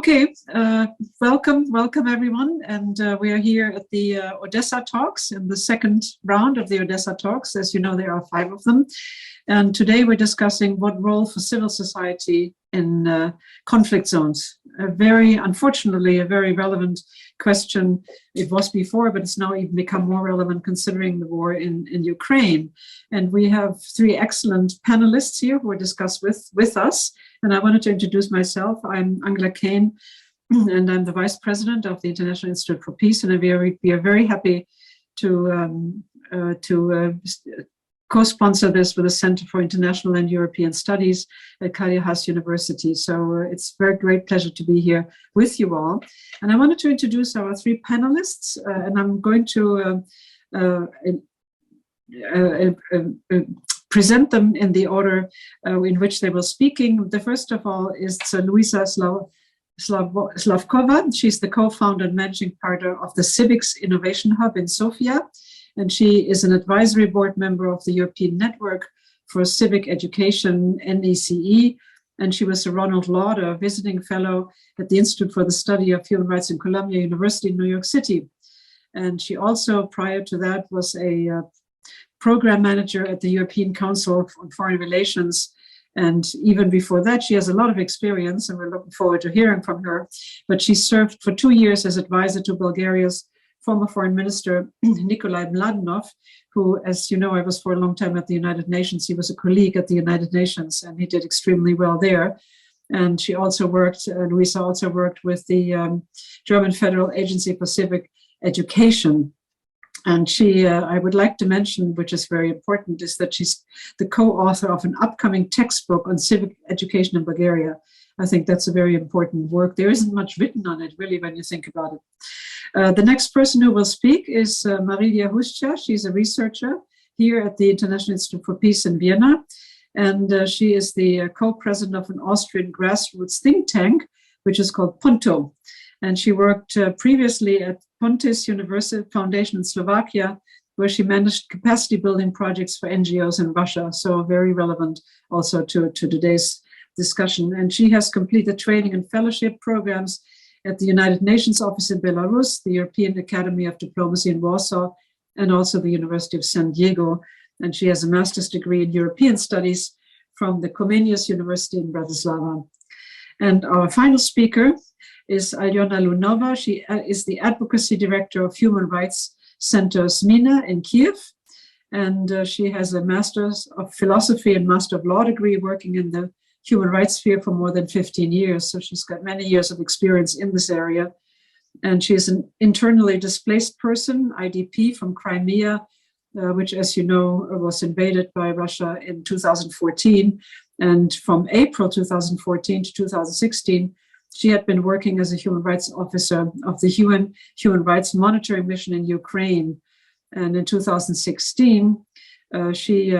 Okay, welcome everyone. And we are here at the Odesa Talks in the second round of the Odesa Talks. As you know, there are 5 of them. And today we're discussing what role for civil society in conflict zones. Unfortunately, a very relevant question. It was before, but it's now even become more relevant considering the war in Ukraine. And we have 3 excellent panelists here who will discuss with us. And I wanted to introduce myself. I'm Angela Kane, and I'm the Vice President of the International Institute for Peace. And we are very happy to co-sponsor this with the Center for International and European Studies at Kyiv University. So it's a very great pleasure to be here with you all. And I wanted to introduce our 3 panelists, and I'm going to present them in the order in which they were speaking. The first of all is Louisa Slavkova. She's the co-founder and managing partner of the CIVICS Innovation Hub in Sofia. And she is an advisory board member of the European Network for Civic Education, NECE. And she was a Ronald Lauder visiting fellow at the Institute for the Study of Human Rights in Columbia University in New York City. And she also, prior to that, was a program manager at the European Council on Foreign Relations. And even before that, she has a lot of experience, and we're looking forward to hearing from her. But she served for 2 years as advisor to Bulgaria's former foreign minister, Nikolai Mladenov, who, as you know, I was for a long time at the United Nations. He was a colleague at the United Nations, and he did extremely well there. And she also worked, Louisa also worked with the German Federal Agency for Civic Education. And she, I would like to mention, which is very important, is that she's the co-author of an upcoming textbook on civic education in Bulgaria. I think that's a very important work. There isn't much written on it, really, when you think about it. The next person who will speak is Marylia Hushcha. She's a researcher here at the International Institute for Peace in Vienna. And she is the co-president of an Austrian grassroots think tank, which is called Punto. And she worked previously at Pontis University Foundation in Slovakia, where she managed capacity building projects for NGOs in Russia. So very relevant also to today's discussion. And she has completed training and fellowship programs at the United Nations office in Belarus, the European Academy of Diplomacy in Warsaw, and also the University of San Diego. And she has a master's degree in European studies from the Comenius University in Bratislava. And our final speaker is Alyona Lunova. She is the Advocacy Director of Human Rights Center ZMINA in Kyiv. And she has a Master's of Philosophy and Master of Law degree working in the human rights sphere for more than 15 years. So she's got many years of experience in this area. And she's an internally displaced person, IDP from Crimea, which, as you know, was invaded by Russia in 2014. And from April 2014 to 2016, she had been working as a human rights officer of the UN Human Rights Monitoring Mission in Ukraine. And in 2016, she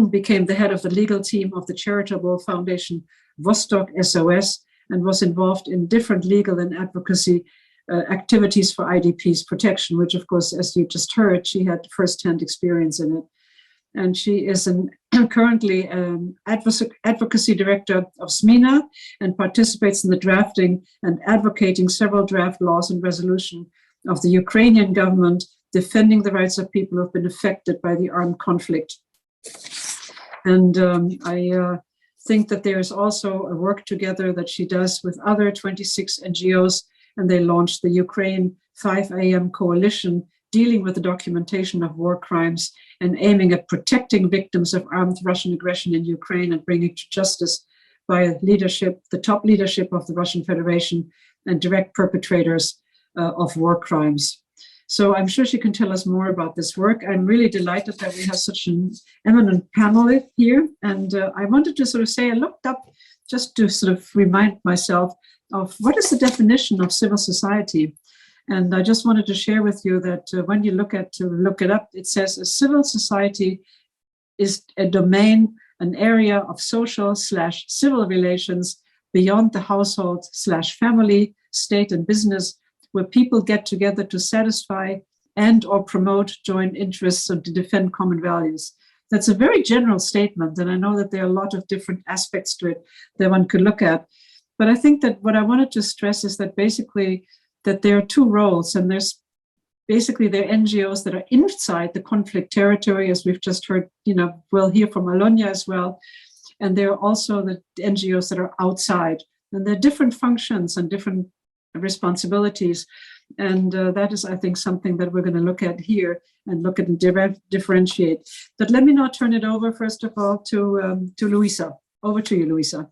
became the head of the legal team of the charitable foundation Vostok SOS and was involved in different legal and advocacy activities for IDPs protection, which, of course, as you just heard, she had firsthand experience in it. And she is currently an advocacy director of ZMINA and participates in the drafting and advocating several draft laws and resolution of the Ukrainian government defending the rights of people who have been affected by the armed conflict. And I think that there is also a work together that she does with other 26 NGOs, and they launched the Ukraine 5 AM Coalition, dealing with the documentation of war crimes and aiming at protecting victims of armed Russian aggression in Ukraine and bringing to justice by leadership, the top leadership of the Russian Federation and direct perpetrators of war crimes. So I'm sure she can tell us more about this work. I'm really delighted that we have such an eminent panel here. And I wanted to sort of say, I looked up just to sort of remind myself of what is the definition of civil society. And I just wanted to share with you that when you look it up, it says a civil society is a domain, an area of social/civil relations beyond the household/family, state and business, where people get together to satisfy and or promote joint interests and to defend common values. That's a very general statement, and I know that there are a lot of different aspects to it that one could look at. But I think that what I wanted to stress is that basically that there are two roles, and there's basically there are NGOs that are inside the conflict territory, as we've just heard, we'll hear from Alyona as well. And there are also the NGOs that are outside, and they're different functions and different responsibilities. And that is, I think, something that we're going to look at here and look at and differentiate. But let me now turn it over, first of all, to Louisa. Over to you, Louisa.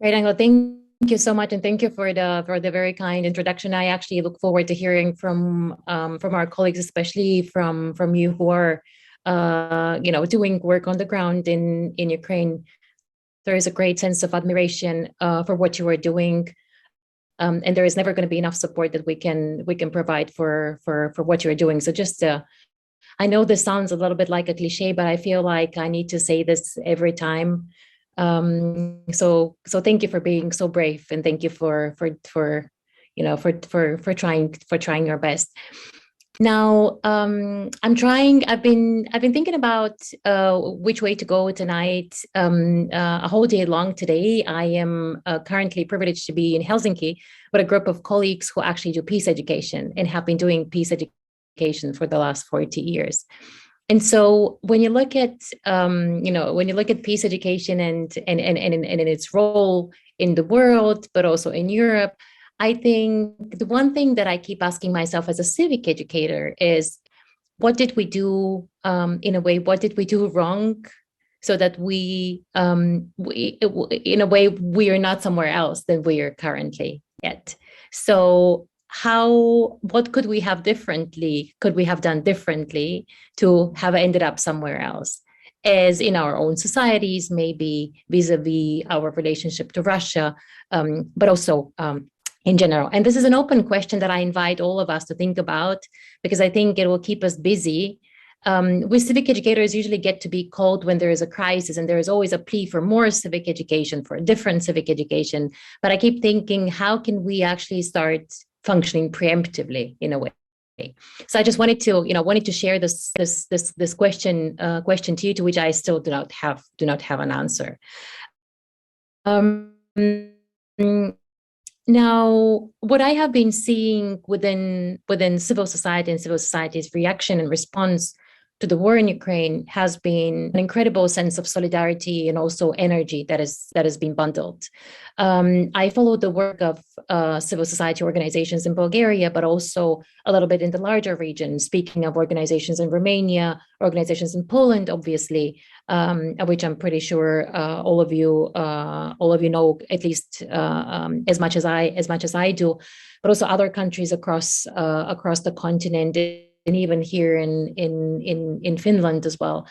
Great, Angela. Thank you so much, and thank you for the very kind introduction. I actually look forward to hearing from our colleagues, especially from you who are doing work on the ground in Ukraine. There is a great sense of admiration for what you are doing, and there is never going to be enough support that we can provide for what you are doing. So just I know this sounds a little bit like a cliche, but I feel like I need to say this every time. So thank you for being so brave, and thank you for trying your best. Now, I've been thinking about which way to go tonight, a whole day long today. I am currently privileged to be in Helsinki with a group of colleagues who actually do peace education and have been doing peace education for the last 40 years. And so when you look at peace education and its role in the world, but also in Europe, I think the one thing that I keep asking myself as a civic educator is, what did we do what did we do wrong so that we in a way, we are not somewhere else than we are currently at? So what could we have done differently to have ended up somewhere else, as in our own societies, maybe vis-a-vis our relationship to Russia, but also in general. And this is an open question that I invite all of us to think about, because I think it will keep us busy. We civic educators usually get to be called when there is a crisis, and there is always a plea for more civic education, for a different civic education. But I keep thinking, how can we actually start functioning preemptively in a way? So I just wanted to share this question to you, to which I still do not have an answer. Now, what I have been seeing within civil society and civil society's reaction and response to the war in Ukraine has been an incredible sense of solidarity and also energy that has been bundled. I followed the work of civil society organizations in Bulgaria, but also a little bit in the larger region, speaking of organizations in Romania, organizations in Poland, obviously, which I'm pretty sure all of you know at least as much as I do, but also other countries across the continent, and even here in Finland as well.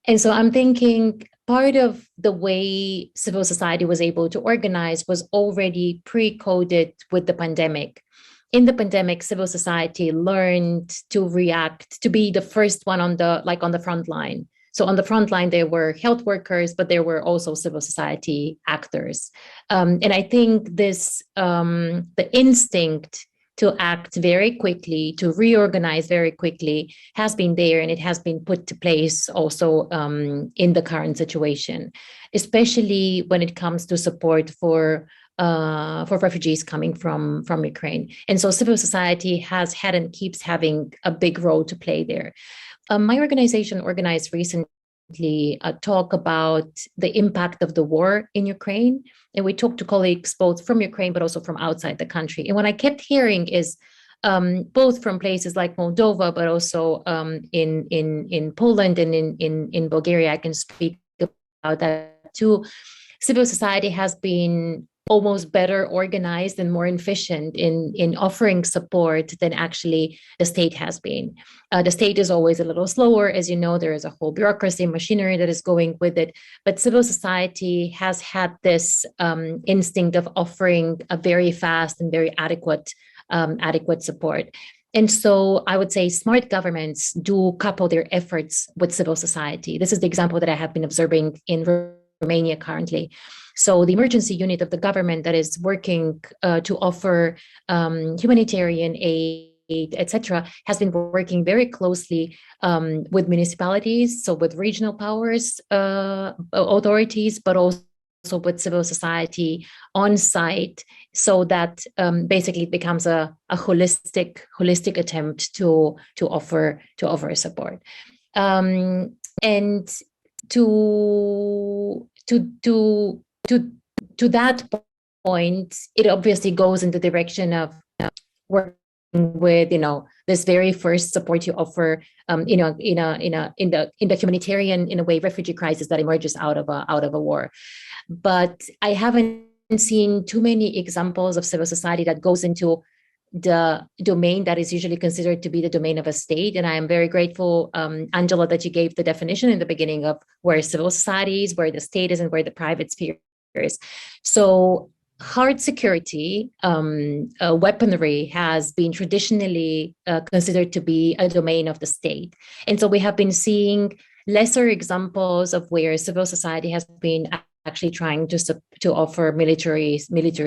And so I'm thinking, part of the way civil society was able to organize was already pre-coded with the pandemic. In the pandemic, civil society learned to react, to be the first one on the front line. So on the front line, there were health workers, but there were also civil society actors. And I think this, the instinct to act very quickly, to reorganize very quickly, has been there, and it has been put to place also in the current situation, especially when it comes to support for refugees coming from Ukraine. And so civil society has had and keeps having a big role to play there. My organization organized recently a talk about the impact of the war in Ukraine. And we talked to colleagues both from Ukraine, but also from outside the country. And what I kept hearing is both from places like Moldova, but also in Poland and in Bulgaria, I can speak about that too. Civil society has been almost better organized and more efficient in offering support than actually the state has been. The state is always a little slower. As you know, there is a whole bureaucracy and machinery that is going with it. But civil society has had this instinct of offering a very fast and very adequate support. And so I would say smart governments do couple their efforts with civil society. This is the example that I have been observing in Romania currently. So the emergency unit of the government that is working to offer humanitarian aid, etc., has been working very closely with municipalities, so with regional powers, authorities, but also with civil society on site, so that basically it becomes a holistic attempt to offer support. And to that point, it obviously goes in the direction of working with this very first support you offer in the humanitarian, in a way, refugee crisis that emerges out of a war. But I haven't seen too many examples of civil society that goes into the domain that is usually considered to be the domain of a state. And I am very grateful, Angela, that you gave the definition in the beginning of where civil society is, where the state is, and where the private sphere is. So hard security, weaponry has been traditionally considered to be a domain of the state. And so we have been seeing lesser examples of where civil society has been actually trying to offer military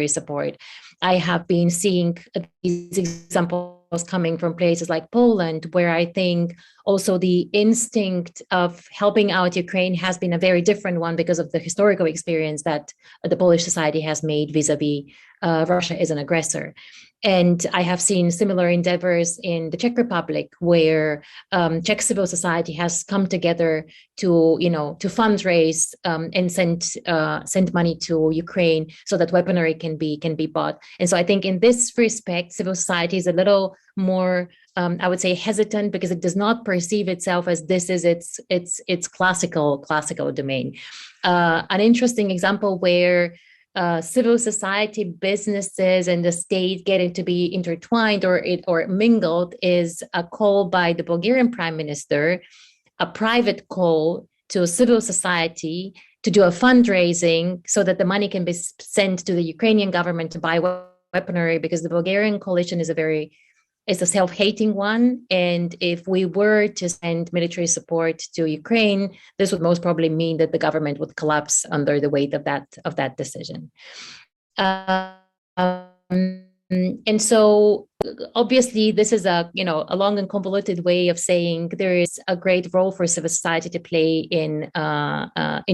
support. I have been seeing these examples coming from places like Poland, where I think also the instinct of helping out Ukraine has been a very different one because of the historical experience that the Polish society has made vis-a-vis Russia as an aggressor. And I have seen similar endeavors in the Czech Republic, where Czech civil society has come together to fundraise and send money to Ukraine so that weaponry can be bought. And so I think in this respect, civil society is a little more, I would say, hesitant, because it does not perceive itself as this is its classical domain. An interesting example where civil society, businesses, and the state getting to be intertwined or mingled is a call by the Bulgarian Prime Minister, a private call to civil society to do a fundraising so that the money can be sent to the Ukrainian government to buy weaponry, because the Bulgarian coalition is a self-hating one. And if we were to send military support to Ukraine, this would most probably mean that the government would collapse under the weight of that decision. And so obviously this is a long and convoluted way of saying there is a great role for civil society to play in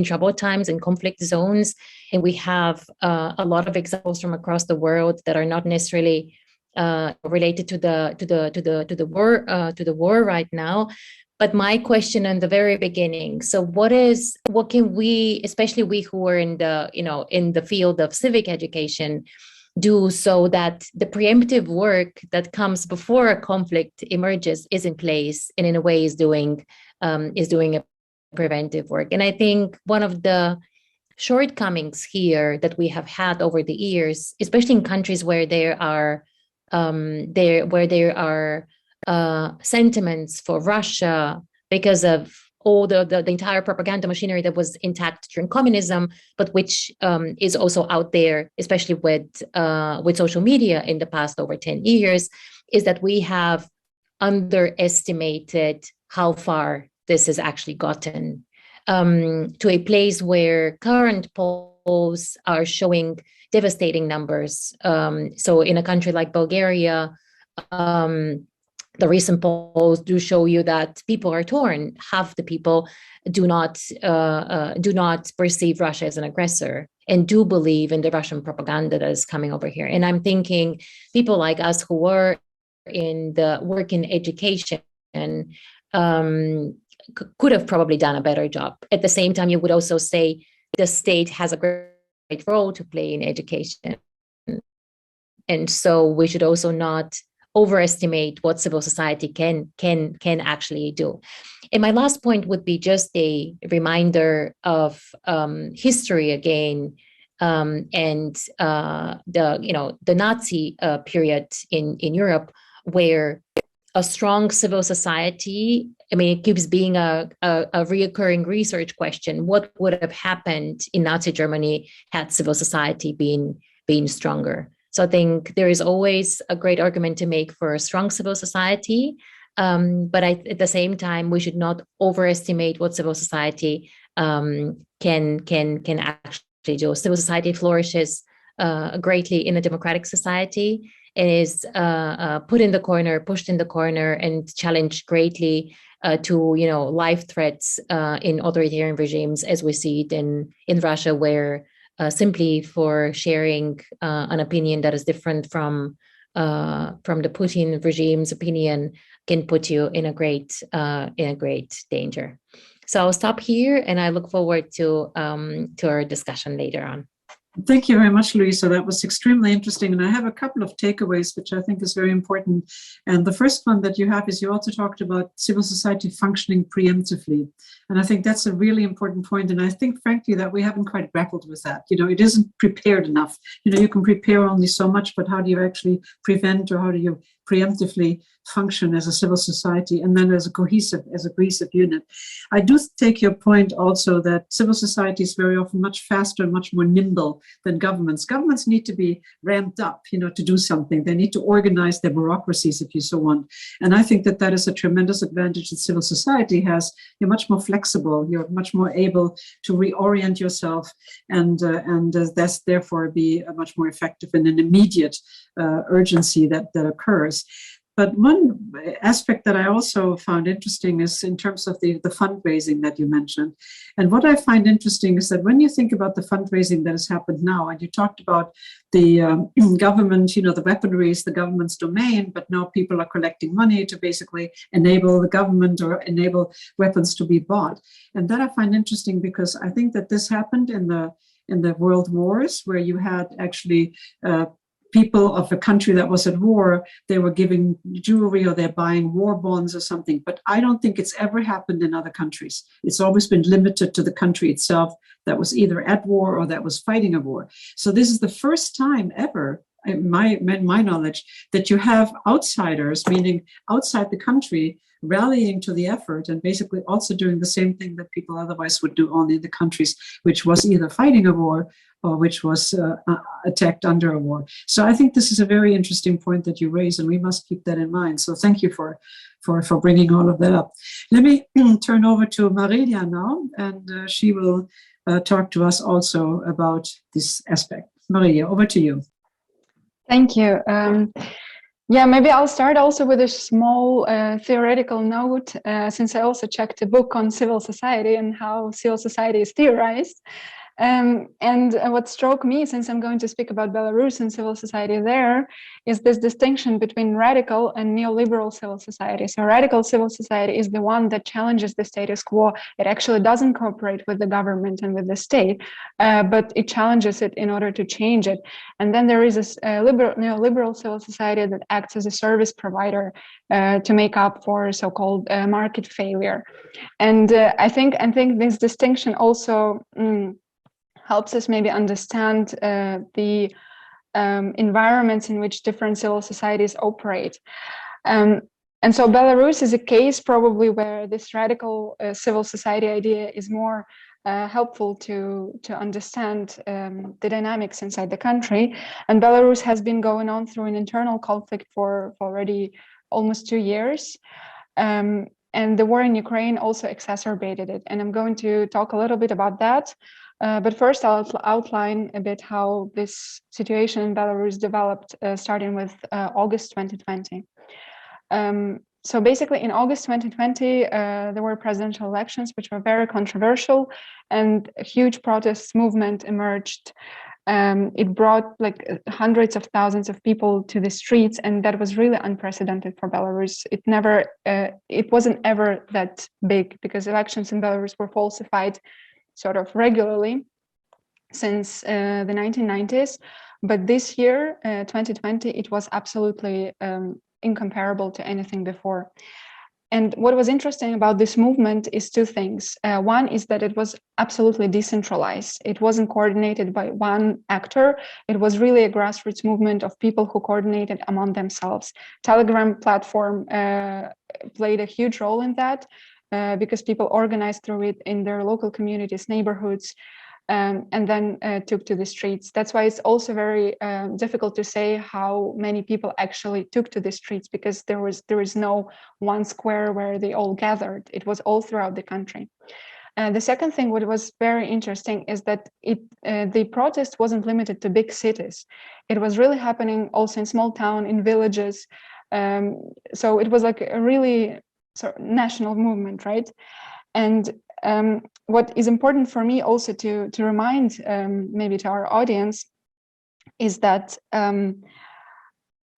troubled times and conflict zones. And we have a lot of examples from across the world that are not necessarily related to the war right now. But my question in the very beginning: so what can we, especially we who are in the field of civic education, do so that the preemptive work that comes before a conflict emerges is in place, and in a way is doing a preventive work? And I think one of the shortcomings here that we have had over the years, especially in countries where there are sentiments for Russia because of all the entire propaganda machinery that was intact during communism, but which is also out there, especially with social media in the past over 10 years, is that we have underestimated how far this has actually gotten, to a place where current polls are showing devastating numbers. So in a country like Bulgaria, the recent polls do show you that people are torn. Half the people do not perceive Russia as an aggressor and do believe in the Russian propaganda that is coming over here. And I'm thinking people like us who work in education could have probably done a better job. At the same time, you would also say the state has a great role to play in education. And so we should also not overestimate what civil society can actually do. And my last point would be just a reminder of history again, and the Nazi period in Europe, where a strong civil society, it keeps being a reoccurring research question. What would have happened in Nazi Germany had civil society been stronger? So I think there is always a great argument to make for a strong civil society, but at the same time, we should not overestimate what civil society can actually do. Civil society flourishes greatly in a democratic society, and is pushed in the corner, and challenged greatly to life threats in authoritarian regimes, as we see it in Russia, where simply for sharing an opinion that is different from the Putin regime's opinion can put you in a great danger. So I'll stop here, and I look forward to our discussion later on. Thank you very much, Louisa. That was extremely interesting. And I have a couple of takeaways, which I think is very important. And the first one that you have is you also talked about civil society functioning preemptively. And I think that's a really important point. And I think, frankly, that we haven't quite grappled with that. It isn't prepared enough. You can prepare only so much, but how do you actually prevent, or how do you preemptively function as a civil society and then as a cohesive unit? I do take your point also that civil society is very often much faster and much more nimble than governments. Governments need to be ramped up, to do something. They need to organize their bureaucracies, if you so want. And I think that is a tremendous advantage that civil society has. You're much more flexible. You're much more able to reorient yourself and thus therefore be much more effective in an immediate urgency that occurs. But one aspect that I also found interesting is in terms of the fundraising that you mentioned. And what I find interesting is that when you think about the fundraising that has happened now, and you talked about the government, the weaponry is the government's domain, but now people are collecting money to basically enable the government or enable weapons to be bought. And that I find interesting because I think that this happened in the world wars, where you had actually people of a country that was at war, they were giving jewelry or they're buying war bonds or something. But I don't think it's ever happened in other countries. It's always been limited to the country itself that was either at war or that was fighting a war. So this is the first time ever, in my knowledge, that you have outsiders, meaning outside the country, rallying to the effort and basically also doing the same thing that people otherwise would do only in the countries which was either fighting a war or which was attacked under a war. So I think this is a very interesting point that you raise, and we must keep that in mind. So thank you for bringing all of that up. Let me turn over to Marylia now, and she will talk to us also about this aspect. Marylia, over to you. Thank you. Yeah, maybe I'll start also with a small theoretical note, since I also checked a book on civil society and how civil society is theorized. And what struck me, since I'm going to speak about Belarus and civil society there, is this distinction between radical and neoliberal civil society. So radical civil society is the one that challenges the status quo. It actually doesn't cooperate with the government and with the state, but it challenges it in order to change it. And then there is this neoliberal civil society that acts as a service provider to make up for so-called market failure. And I think this distinction also helps us maybe understand the environments in which different civil societies operate. And so Belarus is a case probably where this radical civil society idea is more helpful to understand the dynamics inside the country. And Belarus has been going on through an internal conflict for already almost 2 years. And the war in Ukraine also exacerbated it. And I'm going to talk a little bit about that. But first, I'll outline a bit how this situation in Belarus developed, starting with August 2020. So basically, in August 2020, there were presidential elections, which were very controversial, and a huge protest movement emerged. It brought like hundreds of thousands of people to the streets, and that was really unprecedented for Belarus. It wasn't ever that big, because elections in Belarus were falsified sort of regularly since the 1990s. But this year, 2020, it was absolutely incomparable to anything before. And what was interesting about this movement is two things. One is that it was absolutely decentralized. It wasn't coordinated by one actor. It was really a grassroots movement of people who coordinated among themselves. Telegram platform played a huge role in that. Because people organized through it in their local communities, neighborhoods, and then took to the streets. That's why it's also very difficult to say how many people actually took to the streets, because there is no one square where they all gathered. It was all throughout the country. The second thing, what was very interesting, is that the protest wasn't limited to big cities. It was really happening also in small towns, in villages. So it was like a really sort of national movement, right? And what is important for me also to remind maybe to our audience is that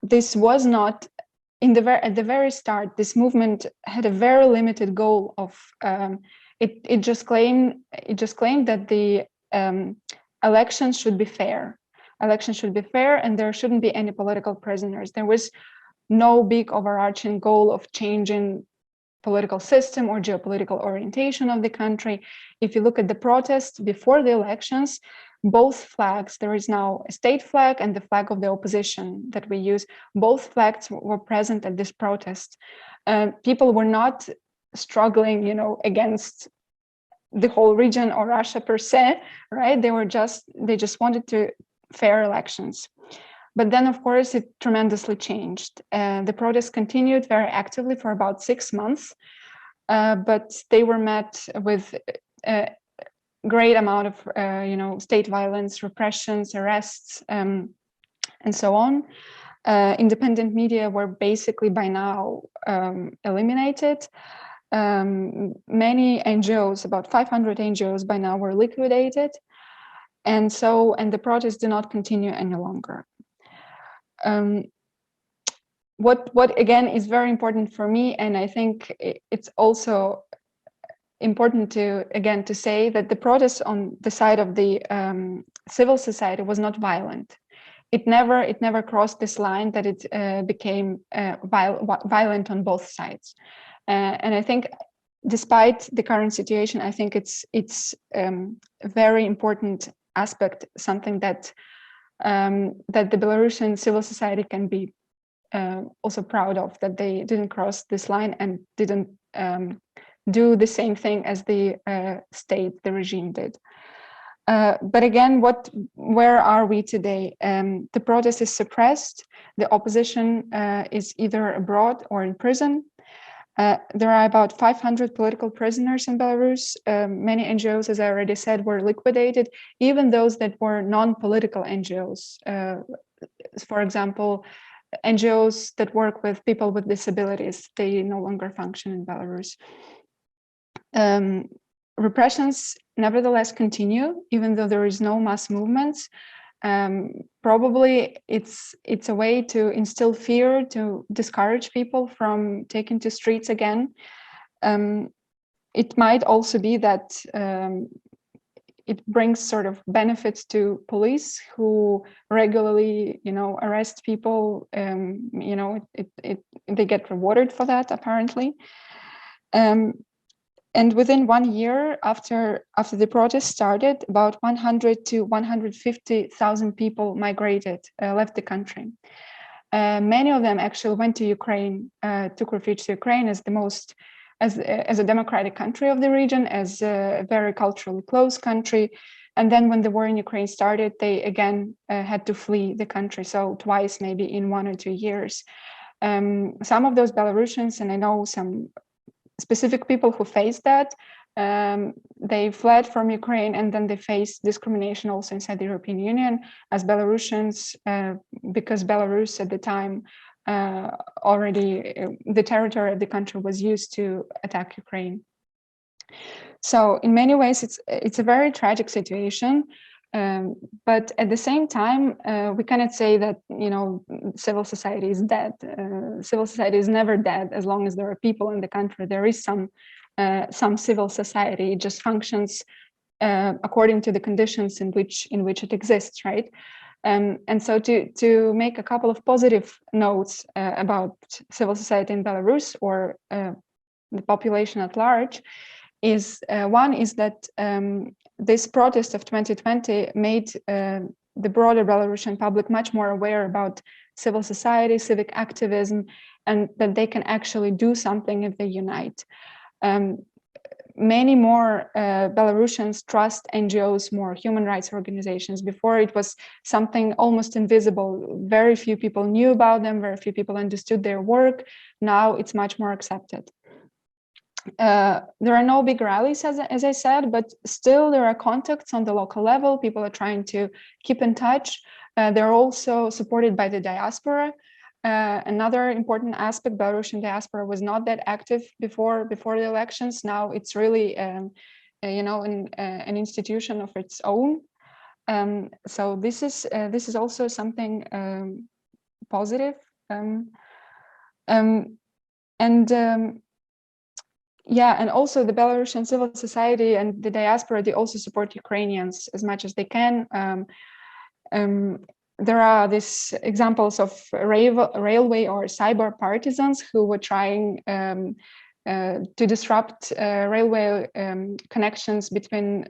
this was not at the very start. This movement had a very limited goal of it just claimed that the elections should be fair. Elections should be fair, and there shouldn't be any political prisoners. There was no big overarching goal of changing political system or geopolitical orientation of the country. If you look at the protests before the elections, both flags, there is now a state flag and the flag of the opposition that we use, both flags were present at this protest. People were not struggling, against the whole region or Russia per se, right? They just wanted to fair elections. But then, of course, it tremendously changed. The protests continued very actively for about 6 months, but they were met with a great amount of, state violence, repressions, arrests, and so on. Independent media were basically by now eliminated. Many NGOs, about 500 NGOs by now, were liquidated. And the protests did not continue any longer. What again is very important for me, and I think it's also important to say that the protest on the side of the civil society was not violent. It never crossed this line that it became violent on both sides. And I think, despite the current situation, I think it's a very important aspect, something that the Belarusian civil society can be also proud of, that they didn't cross this line and didn't do the same thing as the state, the regime did. But again, where are we today? The protest is suppressed. The opposition is either abroad or in prison. There are about 500 political prisoners in Belarus. Many NGOs, as I already said, were liquidated, even those that were non-political NGOs. For example, NGOs that work with people with disabilities, they no longer function in Belarus. Repressions nevertheless continue, even though there is no mass movements. Probably it's a way to instill fear, to discourage people from taking to streets again. It might also be that it brings sort of benefits to police who regularly, arrest people. They get rewarded for that, apparently. And within 1 year after the protest started, about 100 to 150,000 people migrated, left the country. Many of them actually went to Ukraine, took refuge to Ukraine as a democratic country of the region, as a very culturally close country. And then when the war in Ukraine started, they again had to flee the country. So twice, maybe in 1 or 2 years. Some of those Belarusians, and I know some specific people who faced that, they fled from Ukraine, and then they faced discrimination also inside the European Union as Belarusians, because Belarus at the time already, the territory of the country was used to attack Ukraine. So in many ways, it's a very tragic situation. But at the same time, we cannot say that civil society is dead. Civil society is never dead as long as there are people in the country. There is some civil society. It just functions according to the conditions in which it exists, right? And so to make a couple of positive notes about civil society in Belarus, or the population at large, is one is that this protest of 2020 made the broader Belarusian public much more aware about civil society, civic activism, and that they can actually do something if they unite. Many more Belarusians trust NGOs more, human rights organizations. Before, it was something almost invisible. Very few people knew about them, very few people understood their work. Now it's much more accepted. There are no big rallies, as I said, but still there are contacts on the local level. People are trying to keep in touch. They're also supported by the diaspora. Another important aspect, Belarusian diaspora was not that active before the elections. Now it's really an institution of its own. So this is also something positive. Yeah, and also the Belarusian civil society and the diaspora, they also support Ukrainians as much as they can. There are these examples of railway or cyber partisans who were trying to disrupt railway connections between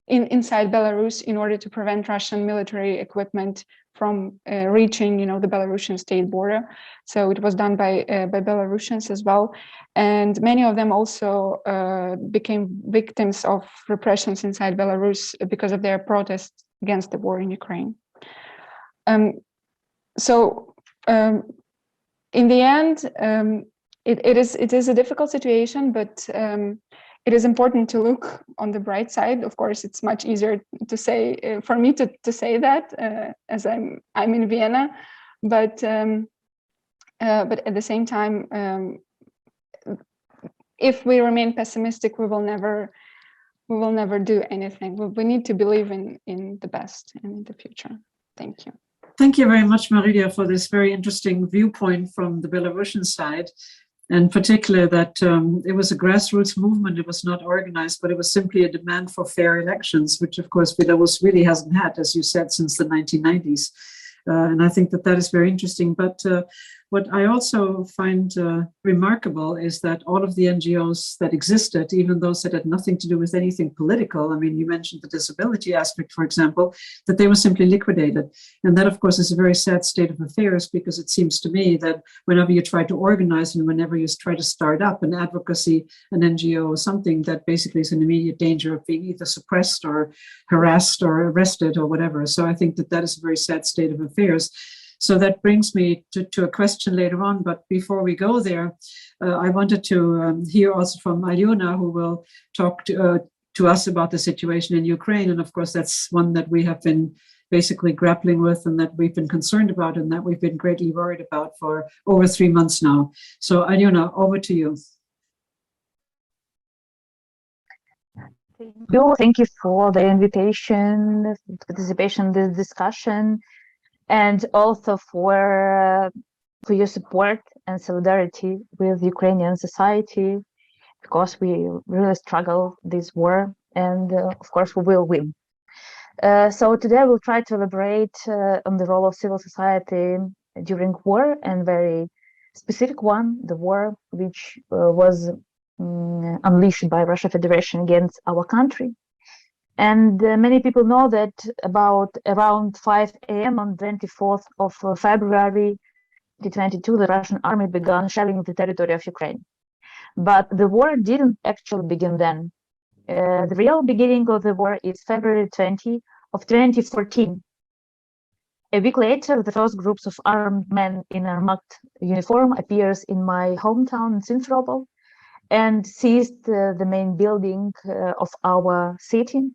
inside Belarus in order to prevent Russian military equipment from reaching, the Belarusian state border. So it was done by Belarusians as well, and many of them also became victims of repressions inside Belarus because of their protests against the war in Ukraine. So in the end, it is a difficult situation, but it is important to look on the bright side. Of course, it's much easier to say for me to say that as I'm in Vienna, but at the same time, if we remain pessimistic, we will never do anything. We need to believe in the best and in the future. Thank you. Thank you very much, Marylia, for this very interesting viewpoint from the Belarusian side, and particularly that it was a grassroots movement. It was not organized, but it was simply a demand for fair elections, which of course Belarus really hasn't had, as you said, since the 1990s. And I think that is very interesting. But what I also find remarkable is that all of the NGOs that existed, even those that had nothing to do with anything political, I mean, you mentioned the disability aspect, for example, that they were simply liquidated. And that, of course, is a very sad state of affairs, because it seems to me that whenever you try to organize and whenever you try to start up an advocacy, an NGO, or something that basically is in immediate danger of being either suppressed or harassed or arrested or whatever. So I think that is a very sad state of affairs. So that brings me to a question later on. But before we go there, I wanted to hear also from Alyona, who will talk to us about the situation in Ukraine. And of course, that's one that we have been basically grappling with and that we've been concerned about and that we've been greatly worried about for over 3 months now. So Alyona, over to you. Thank you for the invitation, participation in this discussion, and also for your support and solidarity with Ukrainian society, because we really struggle this war, and of course we will win. So today we'll try to elaborate on the role of civil society during war, and very specific one, the war which was unleashed by Russia Federation against our country. And many people know that around 5 a.m. on 24th of February 2022, the Russian army began shelling the territory of Ukraine. But the war didn't actually begin then. The real beginning of the war is February 20 of 2014. A week later, the first groups of armed men in armored uniform appears in my hometown in Simferopol and seized the main building of our city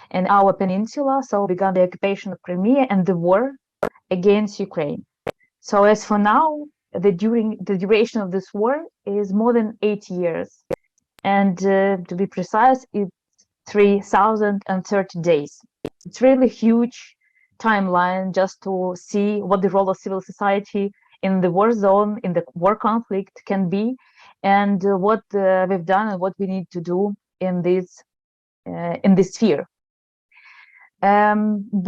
and our peninsula. So began the occupation of Crimea and the war against Ukraine. So as for now, the duration of this war is more than 8 years. And to be precise, it's 3,030 days. It's really huge timeline just to see what the role of civil society in the war zone, in the war conflict can be, and what we've done and what we need to do in this sphere.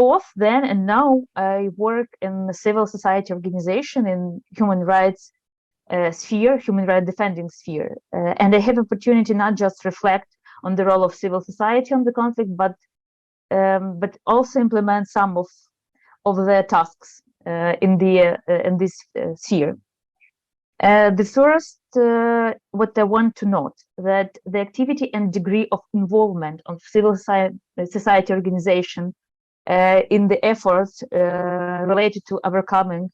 Both then and now, I work in the civil society organization in human rights sphere, human rights defending sphere, and I have opportunity not just reflect on the role of civil society on the conflict, but also implement some of the tasks in this sphere. The first, what I want to note, that the activity and degree of involvement of civil society organization in the efforts related to overcoming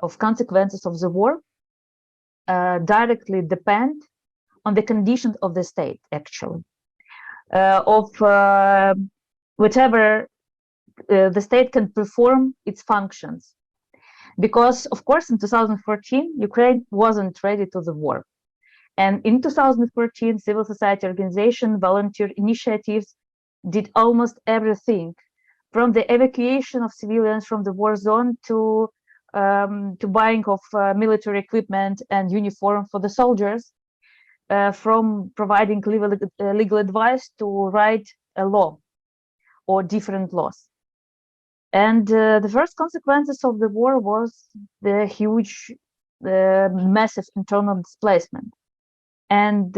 of consequences of the war directly depend on the conditions of the state, actually, of whatever the state can perform its functions. Because, of course, in 2014, Ukraine wasn't ready to the war. And in 2014, civil society organization, volunteer initiatives did almost everything, from the evacuation of civilians from the war zone to buying of military equipment and uniform for the soldiers, from providing legal advice to write a law or different laws. And the first consequences of the war was the huge, massive internal displacement. And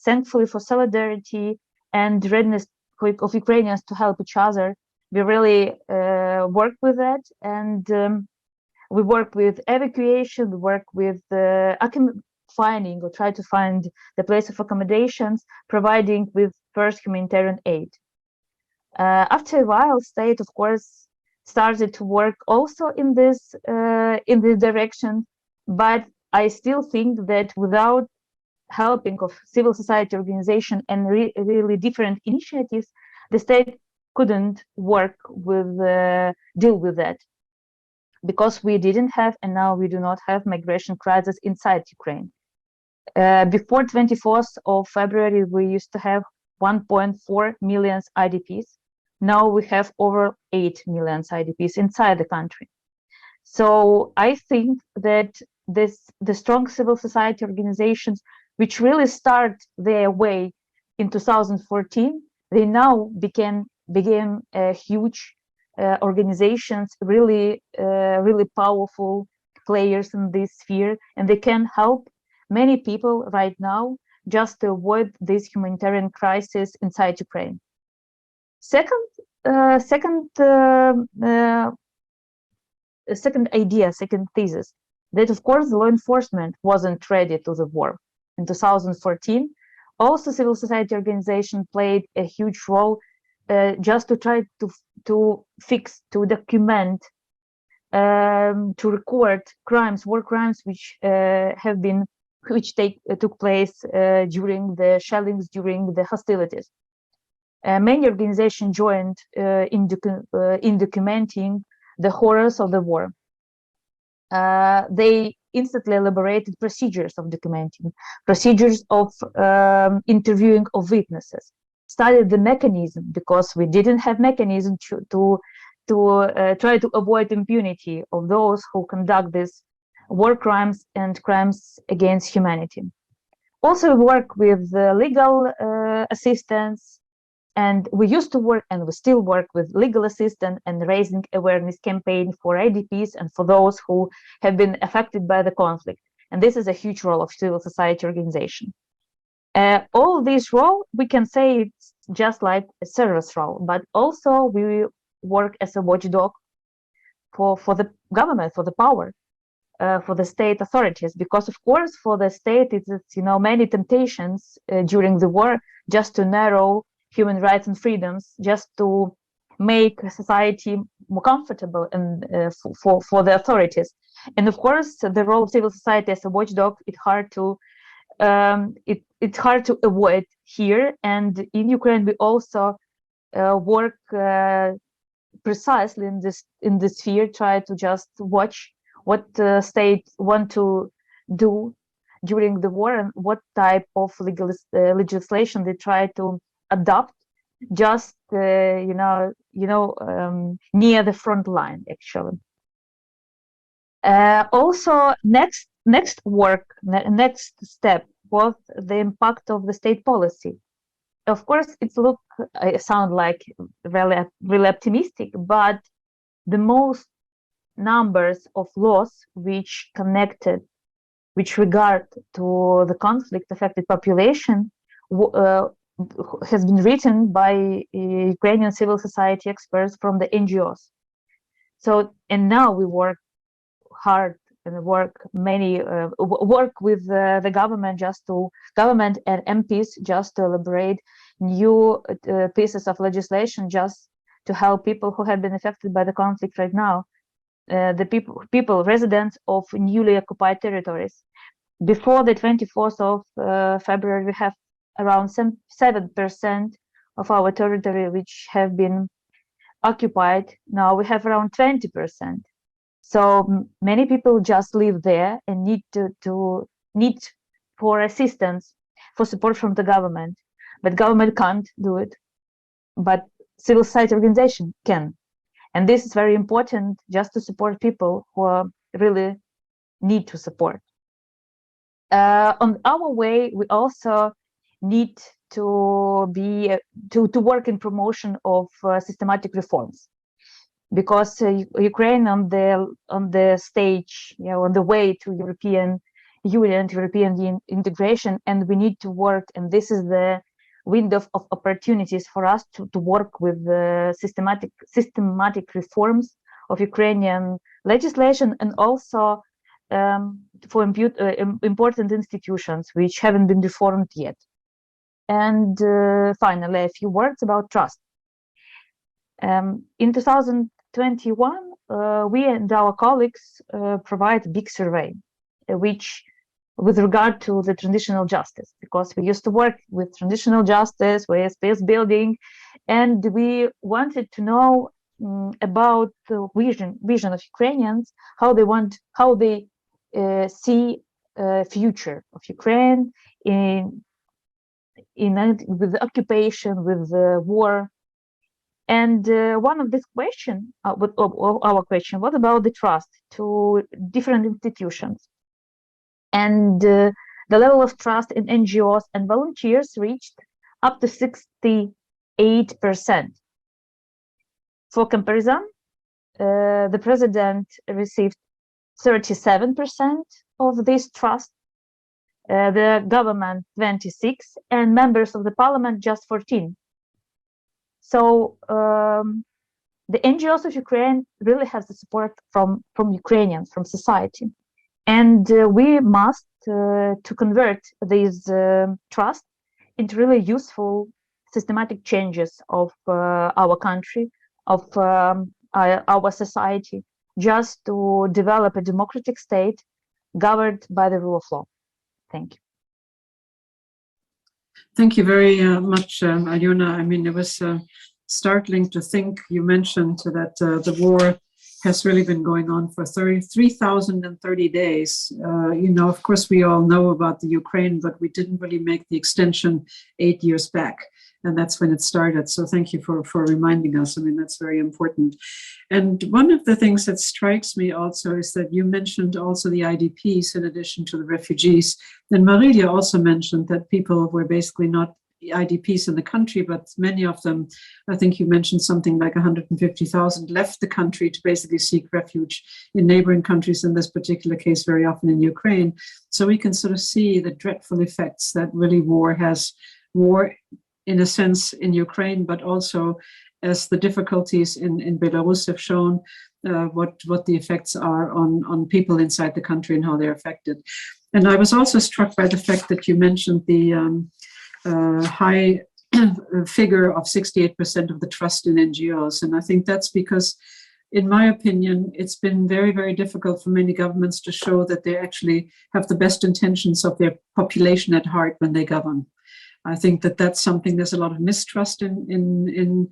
thankfully for solidarity and readiness of Ukrainians to help each other, we really work with that. And we work with evacuation, we work with finding or try to find the place of accommodations, providing with first humanitarian aid. After a while, state, of course, started to work also in this direction, but I still think that without helping of civil society organization and really different initiatives, the state couldn't work with deal with that, because we didn't have, and now we do not have, migration crisis inside Ukraine. Before 24th of February, we used to have 1.4 million IDPs. Now we have over 8 million IDPs inside the country. So I think that the strong civil society organizations, which really start their way in 2014, they now became huge organizations, really powerful players in this sphere, and they can help many people right now just to avoid this humanitarian crisis inside Ukraine. Second thesis, that of course the law enforcement wasn't ready to the war. In 2014, also civil society organization played a huge role just to try to fix, to document, to record crimes, war crimes, which took place during the shellings, during the hostilities. Many organizations joined in documenting the horrors of the war. They instantly elaborated procedures of documenting, procedures of interviewing of witnesses, studied the mechanism, because we didn't have mechanism to try to avoid impunity of those who conduct these war crimes and crimes against humanity. Also, we work with legal assistance, and we used to work, and we still work with legal assistance and raising awareness campaign for IDPs and for those who have been affected by the conflict. And this is a huge role of civil society organization. All this role, we can say it's just like a service role, but also we work as a watchdog for the government, for the power, for the state authorities, because of course for the state it's many temptations during the war just to narrow human rights and freedoms, just to make society more comfortable and for the authorities. And of course, the role of civil society as a watchdog, it's hard to avoid here. And in Ukraine, we also work precisely in this sphere, try to just watch what the state want to do during the war and what type of legislation they try to adopt, just near the front line, actually. Also, next step was the impact of the state policy. Of course, I sound like really optimistic, but the most numbers of laws which regard to the conflict affected population has been written by Ukrainian civil society experts from the NGOs. So, and now we work hard and work with the government and MPs just to elaborate new pieces of legislation just to help people who have been affected by the conflict right now, the people residents of newly occupied territories. Before the 24th of February, we have around 7% of our territory which have been occupied. Now we have around 20%. So many people just live there and need for assistance, for support from the government, but government can't do it, but civil society organization can. And this is very important, just to support people who really need to support. On our way, we also need to work in promotion of systematic reforms, because Ukraine on the stage, on the way to European Union, European integration, and we need to work. And this is the window of opportunities for us to work with the systematic reforms of Ukrainian legislation, and also for important institutions which haven't been reformed yet. And finally, a few words about trust. In 2021, we and our colleagues provide a big survey, which with regard to the transitional justice, because we used to work with transitional justice, with peace building, and we wanted to know about the vision of Ukrainians, how they see future of Ukraine with the occupation, with the war. And one of this question, our question, what about the trust to different institutions? And the level of trust in NGOs and volunteers reached up to 68%. For comparison, the president received 37% of this trust, the government 26%, and members of the parliament just 14%. So the NGOs of Ukraine really have the support from Ukrainians, from society. And we must to convert this trust into really useful systematic changes of our country, of our society, just to develop a democratic state governed by the rule of law. Thank you. Thank you very much, Alyona. I mean, it was startling to think, you mentioned that the war has really been going on for 3,030 days. Of course, we all know about the Ukraine, but we didn't really make the extension 8 years back. And that's when it started. So thank you for reminding us. I mean, that's very important. And one of the things that strikes me also is that you mentioned also the IDPs in addition to the refugees. And Marylia also mentioned that people were basically not IDPs in the country, but many of them, I think you mentioned something like 150,000 left the country to basically seek refuge in neighboring countries, in this particular case, very often in Ukraine. So we can sort of see the dreadful effects that really war in a sense in Ukraine, but also as the difficulties in Belarus have shown what the effects are on people inside the country and how they're affected. And I was also struck by the fact that you mentioned the high figure of 68% of the trust in NGOs. And I think that's because, in my opinion, it's been very, very difficult for many governments to show that they actually have the best intentions of their population at heart when they govern. I think that that's something. There's a lot of mistrust in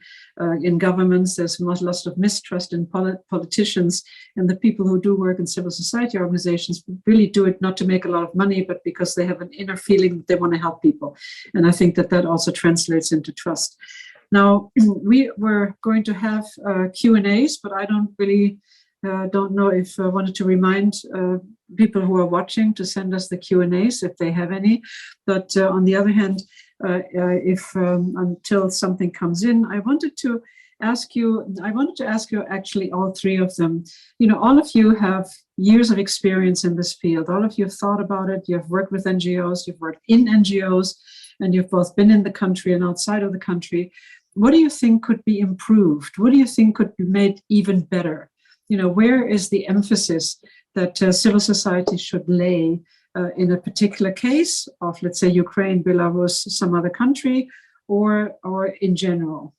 governments. There's a lot of mistrust in politicians, and the people who do work in civil society organizations really do it not to make a lot of money, but because they have an inner feeling that they want to help people. And I think that also translates into trust. Now, we were going to have Q&As, but I don't know if I wanted to remind people who are watching to send us the Q&As if they have any. But on the other hand, until something comes in, I wanted to ask you actually all three of them. All of you have years of experience in this field. All of you have thought about it. You've worked with NGOs, you've worked in NGOs, and you've both been in the country and outside of the country. What do you think could be improved? What do you think could be made even better? Where is the emphasis that civil society should lay in a particular case of, let's say, Ukraine, Belarus, some other country, or in general?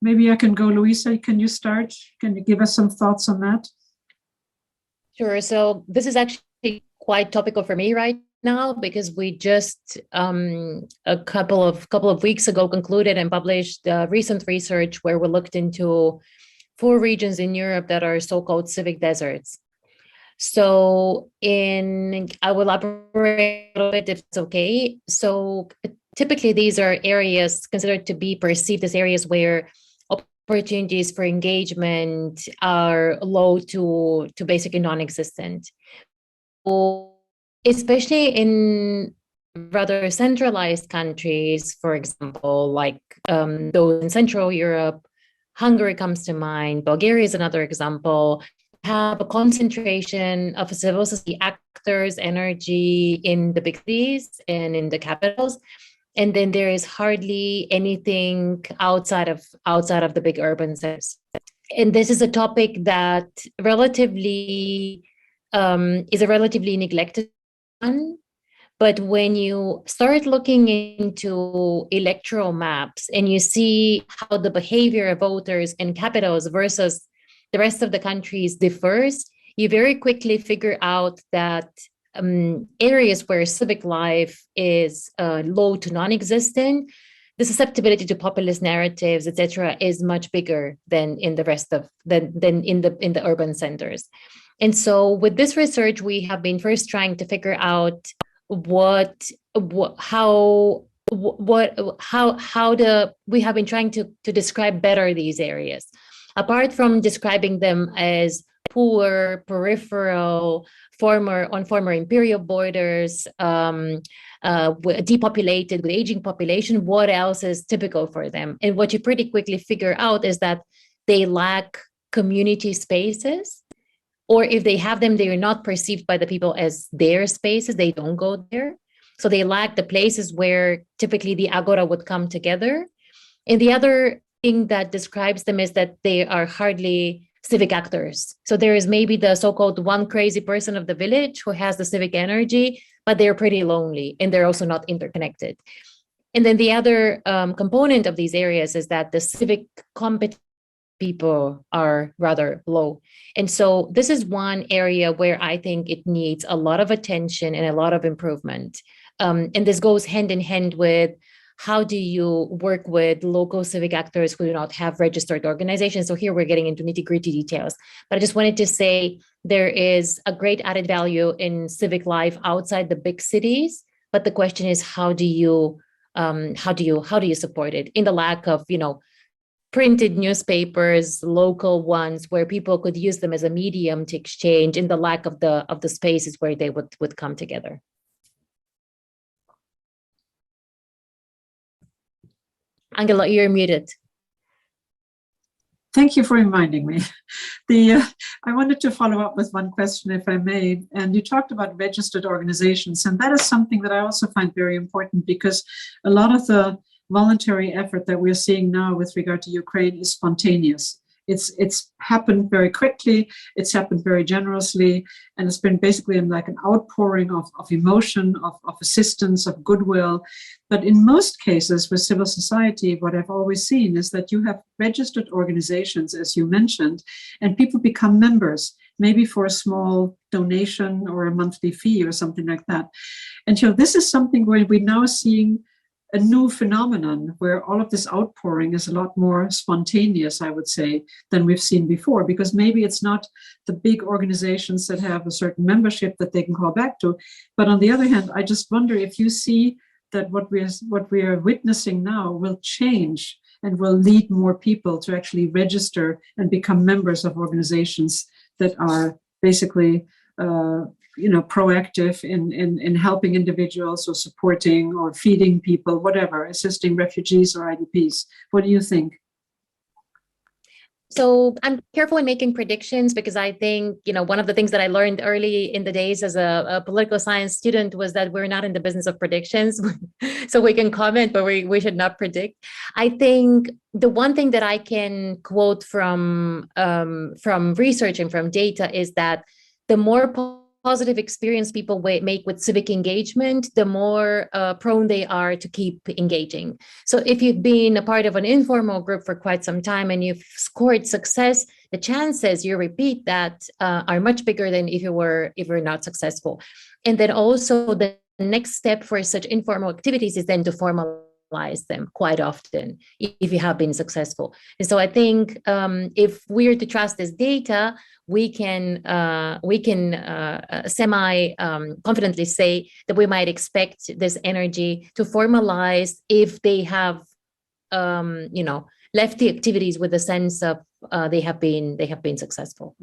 Maybe I can go, Louisa. Can you start? Can you give us some thoughts on that? Sure. So this is actually quite topical for me right now, because we just a couple of weeks ago concluded and published recent research where we looked into 4 regions in Europe that are so-called civic deserts. So I will elaborate a little bit if it's okay. So typically these are areas considered to be perceived as areas where opportunities for engagement are low to basically non-existent. So, especially in rather centralized countries, for example, like those in Central Europe, Hungary comes to mind, Bulgaria is another example, have a concentration of civil society actors, energy in the big cities and in the capitals. And then there is hardly anything outside of the big urban centers. And this is a topic that relatively is a relatively neglected one. But when you start looking into electoral maps and you see how the behavior of voters in capitals versus the rest of the countries differs, you very quickly figure out that areas where civic life is low to non-existent, the susceptibility to populist narratives, etc., is much bigger than in the rest of than in the urban centers. And so, with this research, we have been first trying to figure out we have been trying to describe better these areas, apart from describing them as poor, peripheral, former imperial borders, depopulated with aging population. What else is typical for them? And what you pretty quickly figure out is that they lack community spaces, or if they have them, they are not perceived by the people as their spaces. They don't go there. So they lack the places where typically the agora would come together. And the other thing that describes them is that they are hardly civic actors. So there is maybe the so-called one crazy person of the village who has the civic energy, but they're pretty lonely and they're also not interconnected. And then the other component of these areas is that the civic competence people are rather low. And so this is one area where I think it needs a lot of attention and a lot of improvement. And this goes hand in hand with how do you work with local civic actors who do not have registered organizations? So here we're getting into nitty-gritty details. But I just wanted to say there is a great added value in civic life outside the big cities. But the question is, how do you support it in the lack of, printed newspapers, local ones, where people could use them as a medium to exchange, in the lack of the spaces where they would come together. Angela, you're muted. Thank you for reminding me. I wanted to follow up with one question, if I may. And you talked about registered organizations, and that is something that I also find very important, because a lot of the voluntary effort that we're seeing now with regard to Ukraine is spontaneous. It's happened very quickly, it's happened very generously, and it's been basically like an outpouring of emotion, of assistance, of goodwill. But in most cases with civil society, what I've always seen is that you have registered organizations, as you mentioned, and people become members, maybe for a small donation or a monthly fee or something like that. And this is something where we're now seeing a new phenomenon where all of this outpouring is a lot more spontaneous, I would say, than we've seen before, because maybe it's not the big organizations that have a certain membership that they can call back to. But on the other hand, I just wonder if you see that what we are witnessing now will change and will lead more people to actually register and become members of organizations that are basically proactive in helping individuals or supporting or feeding people, whatever, assisting refugees or IDPs. What do you think? So I'm careful in making predictions, because I think, one of the things that I learned early in the days as a political science student was that we're not in the business of predictions. So we can comment, but we should not predict. I think the one thing that I can quote from research and from data is that the more positive experience people make with civic engagement, the more prone they are to keep engaging. So if you've been a part of an informal group for quite some time and you've scored success, the chances you repeat that are much bigger than if you're not successful. And then also the next step for such informal activities is then to formalize formalize them quite often if you have been successful. And so I think if we're to trust this data, we can semi confidently say that we might expect this energy to formalize if they have left the activities with a sense of they have been successful.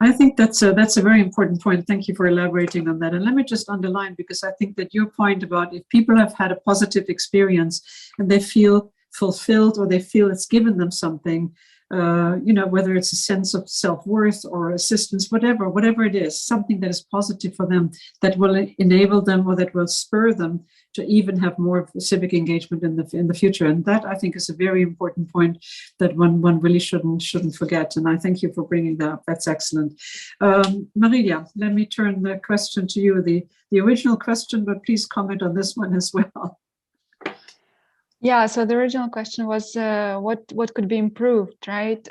I think that's a very important point. Thank you for elaborating on that. And let me just underline, because I think that your point about if people have had a positive experience and they feel fulfilled or they feel it's given them something, whether it's a sense of self-worth or assistance, whatever it is, something that is positive for them, that will enable them or that will spur them to even have more civic engagement in the future. And that, I think, is a very important point that one really shouldn't forget. And I thank you for bringing that up. That's excellent. Marylia, let me turn the question to you, the original question, but please comment on this one as well. Yeah, so the original question was what could be improved, right?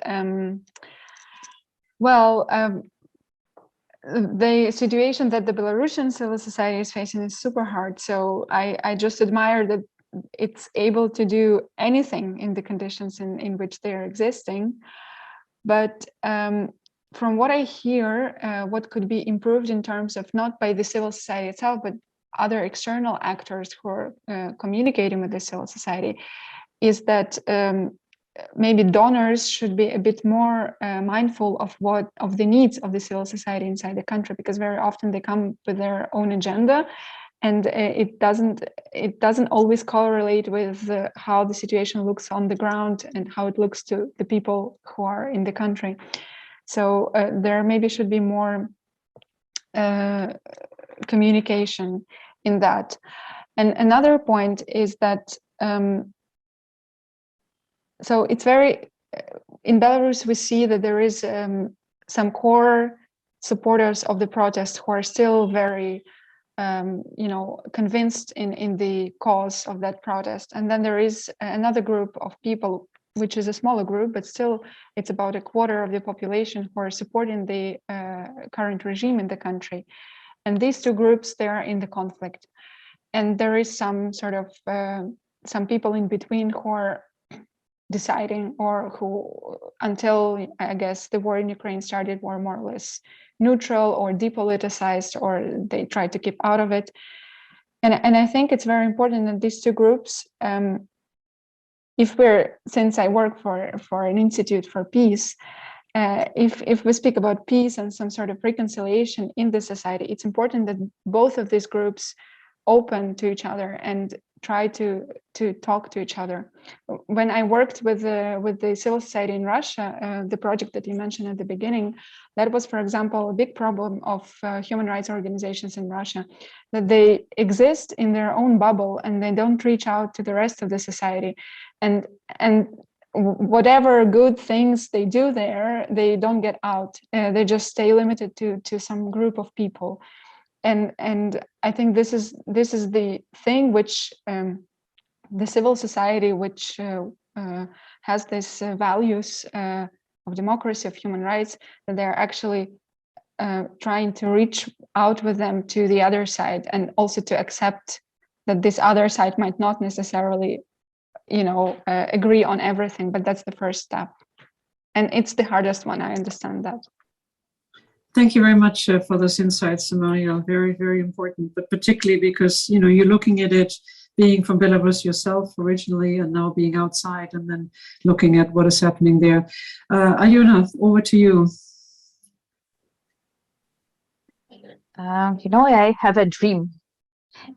The situation that the Belarusian civil society is facing is super hard. So I just admire that it's able to do anything in the conditions in which they're existing. But from what I hear, what could be improved in terms of not by the civil society itself, but other external actors who are communicating with the civil society, is that maybe donors should be a bit more mindful of the needs of the civil society inside the country, because very often they come with their own agenda, and it doesn't always correlate with how the situation looks on the ground and how it looks to the people who are in the country. So there maybe should be more communication in that. And another point is that so it's very in Belarus we see that there is some core supporters of the protest who are still very convinced in the cause of that protest, and then there is another group of people, which is a smaller group, but still it's about a quarter of the population who are supporting the current regime in the country. And these two groups, they are in the conflict. And there is some sort of, some people in between who are deciding, or who, until I guess the war in Ukraine started, were more or less neutral or depoliticized, or they tried to keep out of it. And I think it's very important that these two groups, since I work for an institute for peace, if we speak about peace and some sort of reconciliation in the society, it's important that both of these groups open to each other and try to talk to each other. When I worked with the civil society in Russia, the project that you mentioned at the beginning, that was, for example, a big problem of human rights organizations in Russia, that they exist in their own bubble and they don't reach out to the rest of the society. And whatever good things they do there, they don't get out. They just stay limited to some group of people. And I think this is the thing which the civil society, which has these values of democracy, of human rights, that they're actually trying to reach out with them to the other side, and also to accept that this other side might not necessarily agree on everything, but that's the first step. And it's the hardest one, I understand that. Thank you very much for those insights, Marylia. Very, very important, but particularly because, you're looking at it being from Belarus yourself originally and now being outside and then looking at what is happening there. Alyona, over to you. I have a dream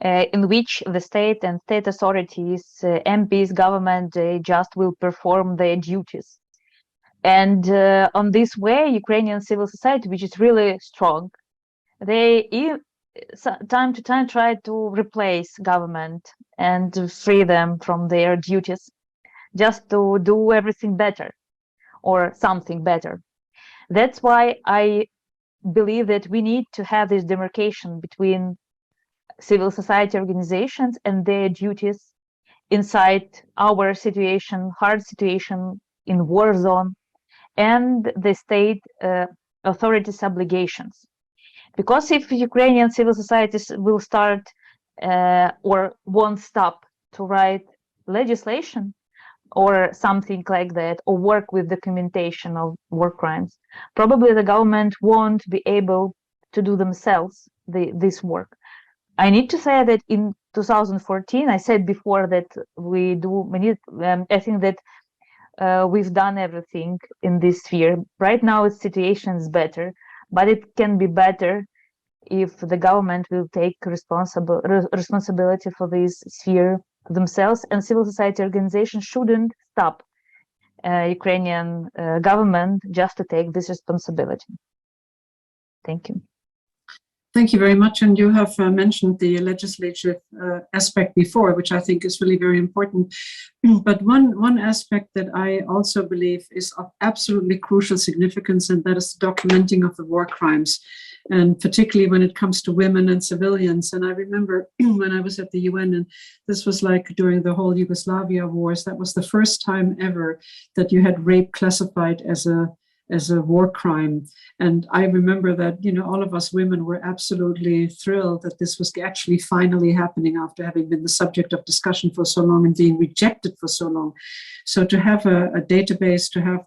in which the state and state authorities, MPs, government, they just will perform their duties. And on this way, Ukrainian civil society, which is really strong, they time to time try to replace government and free them from their duties, just to do everything better or something better. That's why I believe that we need to have this demarcation between civil society organizations and their duties inside our situation, hard situation in war zone, and the state authorities' obligations. Because if Ukrainian civil societies will start or won't stop to write legislation or something like that, or work with documentation of war crimes, probably the government won't be able to do themselves this work. I need to say that in 2014, I said before that we do many, I think that we've done everything in this sphere. Right now, the situation is better, but it can be better if the government will take responsibility for this sphere themselves, and civil society organizations shouldn't stop Ukrainian government just to take this responsibility. Thank you. Thank you very much. And you have mentioned the legislative aspect before, which I think is really very important. But one aspect that I also believe is of absolutely crucial significance, and that is the documenting of the war crimes, and particularly when it comes to women and civilians. And I remember when I was at the UN, and this was like during the whole Yugoslavia wars, that was the first time ever that you had rape classified as a war crime. And I remember that, all of us women were absolutely thrilled that this was actually finally happening after having been the subject of discussion for so long and being rejected for so long. So to have a database, to have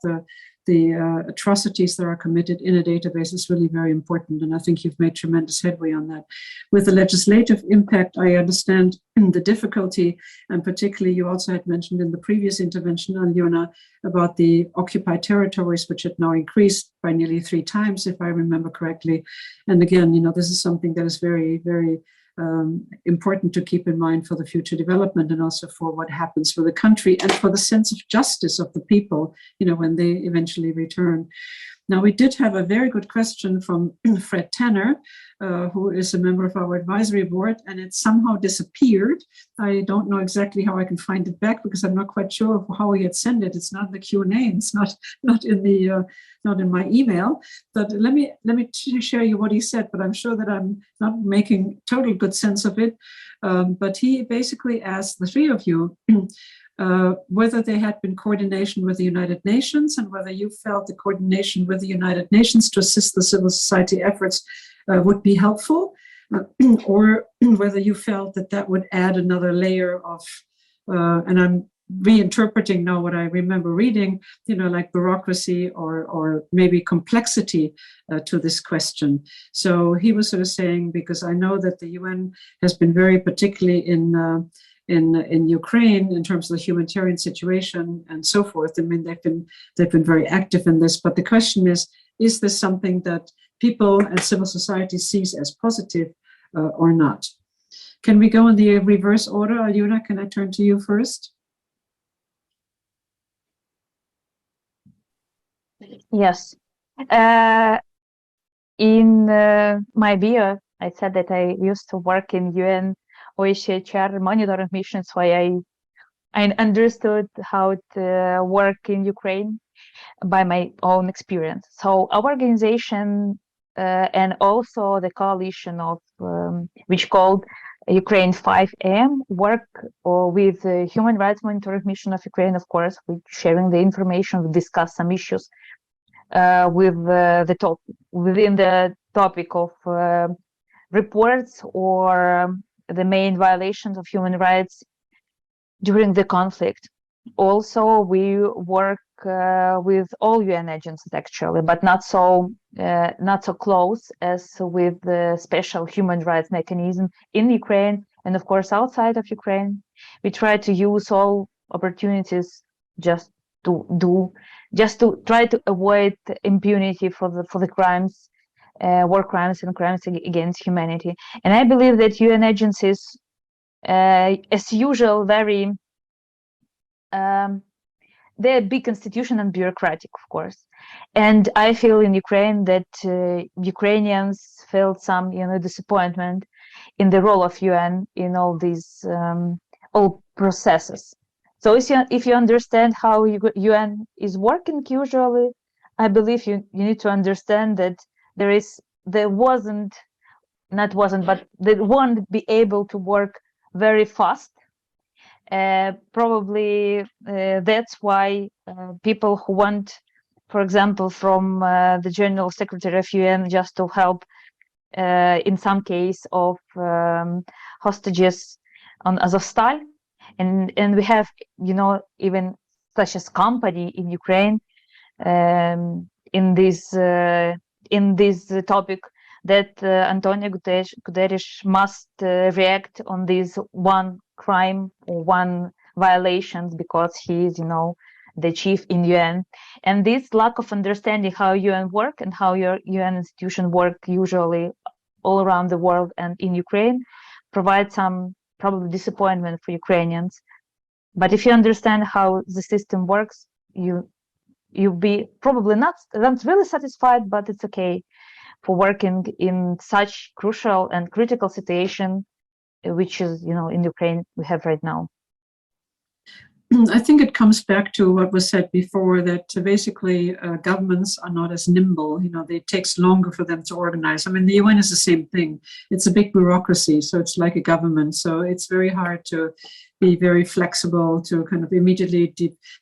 the atrocities that are committed in a database is really very important. And I think you've made tremendous headway on that. With the legislative impact, I understand the difficulty, and particularly you also had mentioned in the previous intervention, Alyona, about the occupied territories, which had now increased by nearly 3 times, if I remember correctly. And again, this is something that is very, very important to keep in mind for the future development, and also for what happens for the country and for the sense of justice of the people, when they eventually return. Now, we did have a very good question from Fred Tanner, who is a member of our advisory board, and it somehow disappeared. I don't know exactly how I can find it back, because I'm not quite sure of how he had sent it. It's not in the Q&A. It's not in my email. But let me share you what he said. But I'm sure that I'm not making total good sense of it. But he basically asked the 3 of you whether there had been coordination with the United Nations, and whether you felt the coordination with the United Nations to assist the civil society efforts would be helpful, or whether you felt that would add another layer of, and I'm reinterpreting now what I remember reading, like bureaucracy or maybe complexity to this question. So he was sort of saying, because I know that the UN has been very particularly in Ukraine in terms of the humanitarian situation and so forth. I mean, they've been very active in this. But the question is this something that people and civil society sees as positive or not? Can we go in the reverse order? Alyona, can I turn to you first? Yes. In my bio, I said that I used to work in UN OHCHR monitoring mission, so I understood how to work in Ukraine by my own experience. So our organization and also the coalition of which called Ukraine 5M work with the Human Rights Monitoring Mission of Ukraine, of course, with sharing the information, we discuss some issues within the topic of reports or the main violations of human rights during the conflict. Also, we work with all UN agencies actually, but not so close as with the special human rights mechanism in Ukraine and of course outside of Ukraine. We try to use all opportunities just to try to avoid impunity for the crimes, war crimes and crimes against humanity. And I believe that UN agencies, as usual, they're big institution and bureaucratic, of course. And I feel in Ukraine that Ukrainians felt some, disappointment in the role of UN in all these all processes. So if you understand how UN is working usually, I believe you need to understand that they won't be able to work very fast. Probably that's why people who want, for example, from the General Secretary of UN just to help in some case of hostages on Azovstal, and we have, even such as company in Ukraine, in this topic, that Antonio Guterres must react on this one crime or one violations, because he is, the chief in UN. And this lack of understanding how UN work and how your UN institution work usually all around the world and in Ukraine provides some probably disappointment for Ukrainians. But if you understand how the system works, you'll be probably not really satisfied, but it's okay for working in such crucial and critical situation, which is, in Ukraine we have right now. I think it comes back to what was said before, that basically governments are not as nimble. It takes longer for them to organize. I mean, the UN is the same thing. It's a big bureaucracy, so it's like a government. So it's very hard to be very flexible, to kind of immediately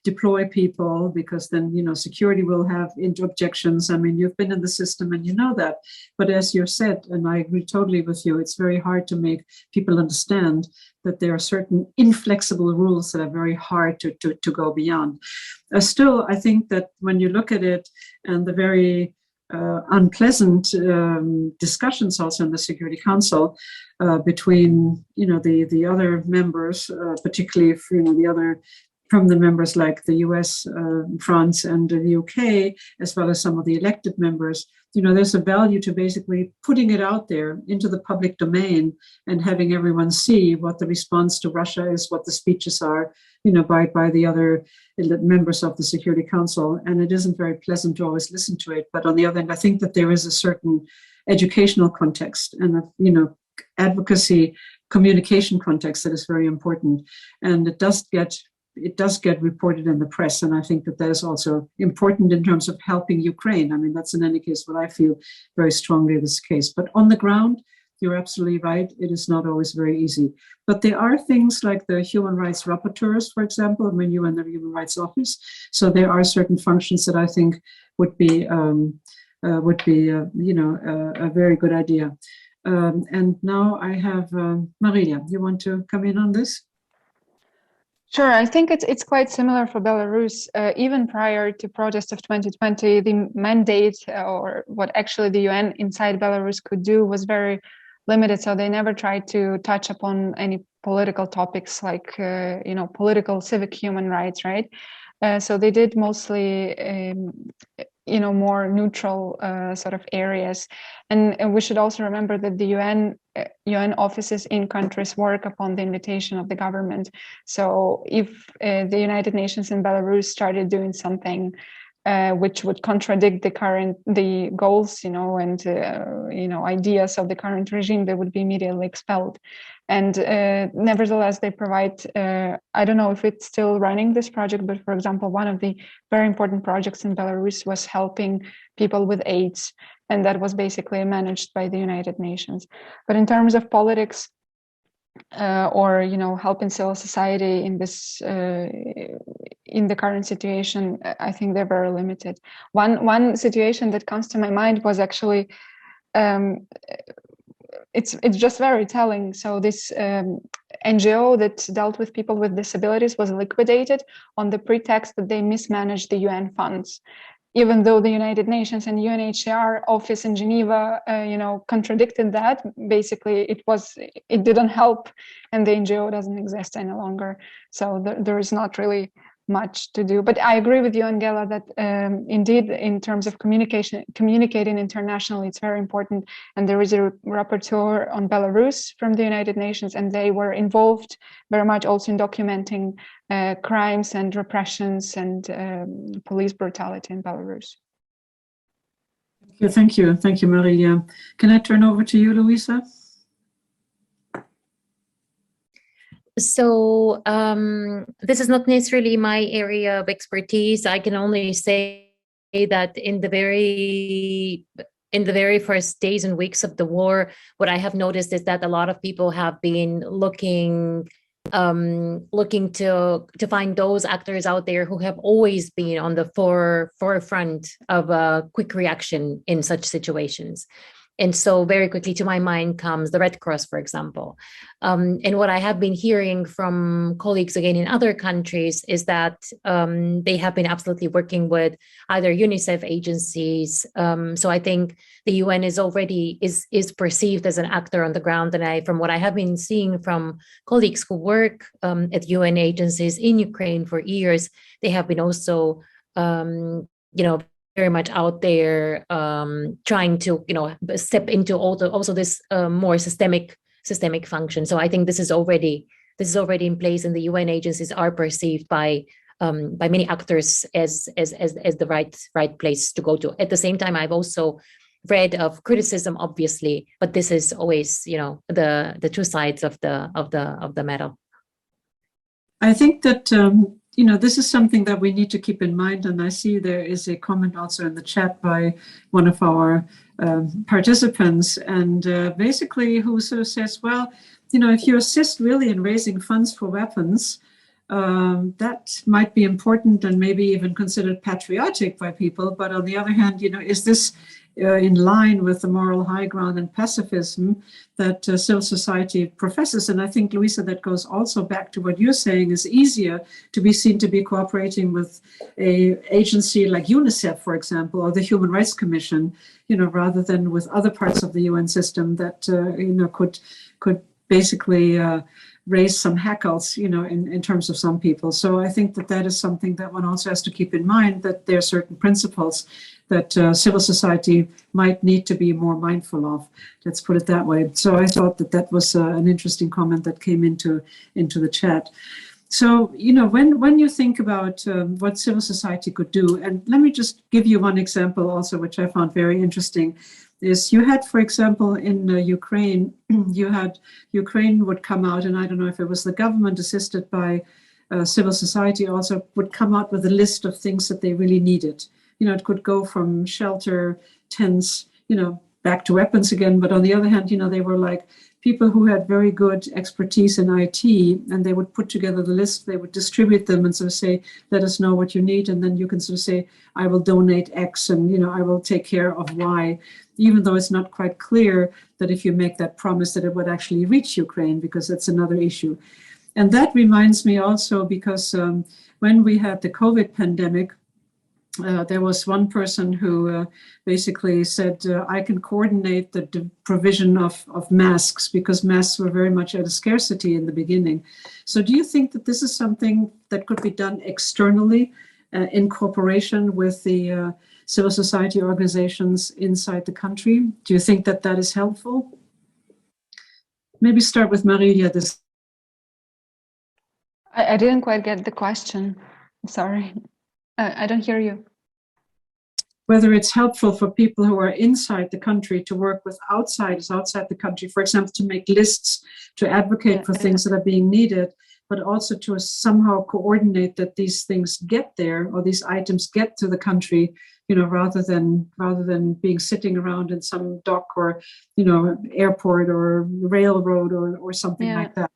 deploy people, because then, security will have objections. I mean, you've been in the system and you know that. But as you said, and I agree totally with you, it's very hard to make people understand that there are certain inflexible rules that are very hard to go beyond. Still, I think that when you look at it, and the very unpleasant discussions also in the Security Council between, the other members, particularly if, the other permanent members like the US, France, and the UK, as well as some of the elected members, there's a value to basically putting it out there into the public domain and having everyone see what the response to Russia is, what the speeches are, by the other members of the Security Council. And it isn't very pleasant to always listen to it. But on the other hand, I think that there is a certain educational context and, advocacy, communication context that is very important. And it does get reported in the press. And I think that is also important in terms of helping Ukraine. I mean, that's in any case what I feel very strongly this case. But on the ground, you're absolutely right. It is not always very easy. But there are things like the human rights rapporteurs, for example, when you in the Human Rights Office. So there are certain functions that I think would be a very good idea. And now I have Marylia. You want to come in on this? Sure, I think it's quite similar for Belarus. Even prior to protests of 2020, the mandate or what actually the UN inside Belarus could do was very limited. So they never tried to touch upon any political topics like, political civic human rights, right? So they did mostly, more neutral sort of areas. And we should also remember that the UN offices in countries work upon the invitation of the government. So if the United Nations in Belarus started doing something which would contradict the goals, and ideas of the current regime, they would be immediately expelled. And nevertheless, they provide, I don't know if it's still running this project, but for example, one of the very important projects in Belarus was helping people with AIDS, and that was basically managed by the United Nations. But in terms of politics, or helping civil society in this in the current situation, I think they're very limited. One situation that comes to my mind was actually it's just very telling. So this NGO that dealt with people with disabilities was liquidated on the pretext that they mismanaged the UN funds, even though the United Nations and UNHCR office in Geneva, contradicted that. Basically, it didn't help, and the NGO doesn't exist any longer. So there is not really much to do. But I agree with you, Angela, that indeed, in terms of communicating internationally, it's very important. And there is a rapporteur on Belarus from the United Nations, and they were involved very much also in documenting crimes and repressions and police brutality in Belarus. Thank you, Marylia. Can I turn over to you, Louisa? So this is not necessarily my area of expertise. I can only say that in the very first days and weeks of the war, what I have noticed is that a lot of people have been looking to find those actors out there who have always been on the forefront of a quick reaction in such situations. And so very quickly to my mind comes the Red Cross, for example. And what I have been hearing from colleagues again in other countries is that they have been absolutely working with either UNICEF agencies. So I think the UN is already is perceived as an actor on the ground. And from what I have been seeing from colleagues who work at UN agencies in Ukraine for years, they have been also, very much out there trying to step into also this more systemic function. So I think this is already in place, and the UN agencies are perceived by many actors as the right place to go to. At the same time, I've also read of criticism, obviously, but this is always the two sides of the medal. I think that this is something that we need to keep in mind. And I see there is a comment also in the chat by one of our participants, and basically who sort of says, well, if you assist really in raising funds for weapons, that might be important and maybe even considered patriotic by people. But on the other hand, is this in line with the moral high ground and pacifism that civil society professes? And I think, Louisa, that goes also back to what you're saying, is easier to be seen to be cooperating with a agency like UNICEF, for example, or the Human Rights Commission, rather than with other parts of the UN system that, could basically raise some hackles, in terms of some people. So I think that is something that one also has to keep in mind, that there are certain principles that civil society might need to be more mindful of. Let's put it that way. So I thought that was an interesting comment that came into the chat. So, when you think about what civil society could do, and let me just give you one example also, which I found very interesting, is you had, for example, in Ukraine, Ukraine would come out, and I don't know if it was the government assisted by civil society also, would come out with a list of things that they really needed. It could go from shelter, tents, back to weapons again. But on the other hand, they were like people who had very good expertise in IT, and they would put together the list, they would distribute them and sort of say, let us know what you need. And then you can sort of say, I will donate X and, I will take care of Y, even though it's not quite clear that if you make that promise that it would actually reach Ukraine, because that's another issue. And that reminds me also, because when we had the COVID pandemic, there was one person who basically said, I can coordinate the provision of masks, because masks were very much at a scarcity in the beginning. So do you think that this is something that could be done externally in cooperation with the civil society organizations inside the country? Do you think that is helpful? Maybe start with Marylia. I didn't quite get the question. Sorry. I don't hear you. Whether it's helpful for people who are inside the country to work with outsiders outside the country, for example, to make lists, to advocate for things that are being needed, but also to somehow coordinate that these things get there, or these items get to the country, rather than being sitting around in some dock or, airport or railroad or something like that.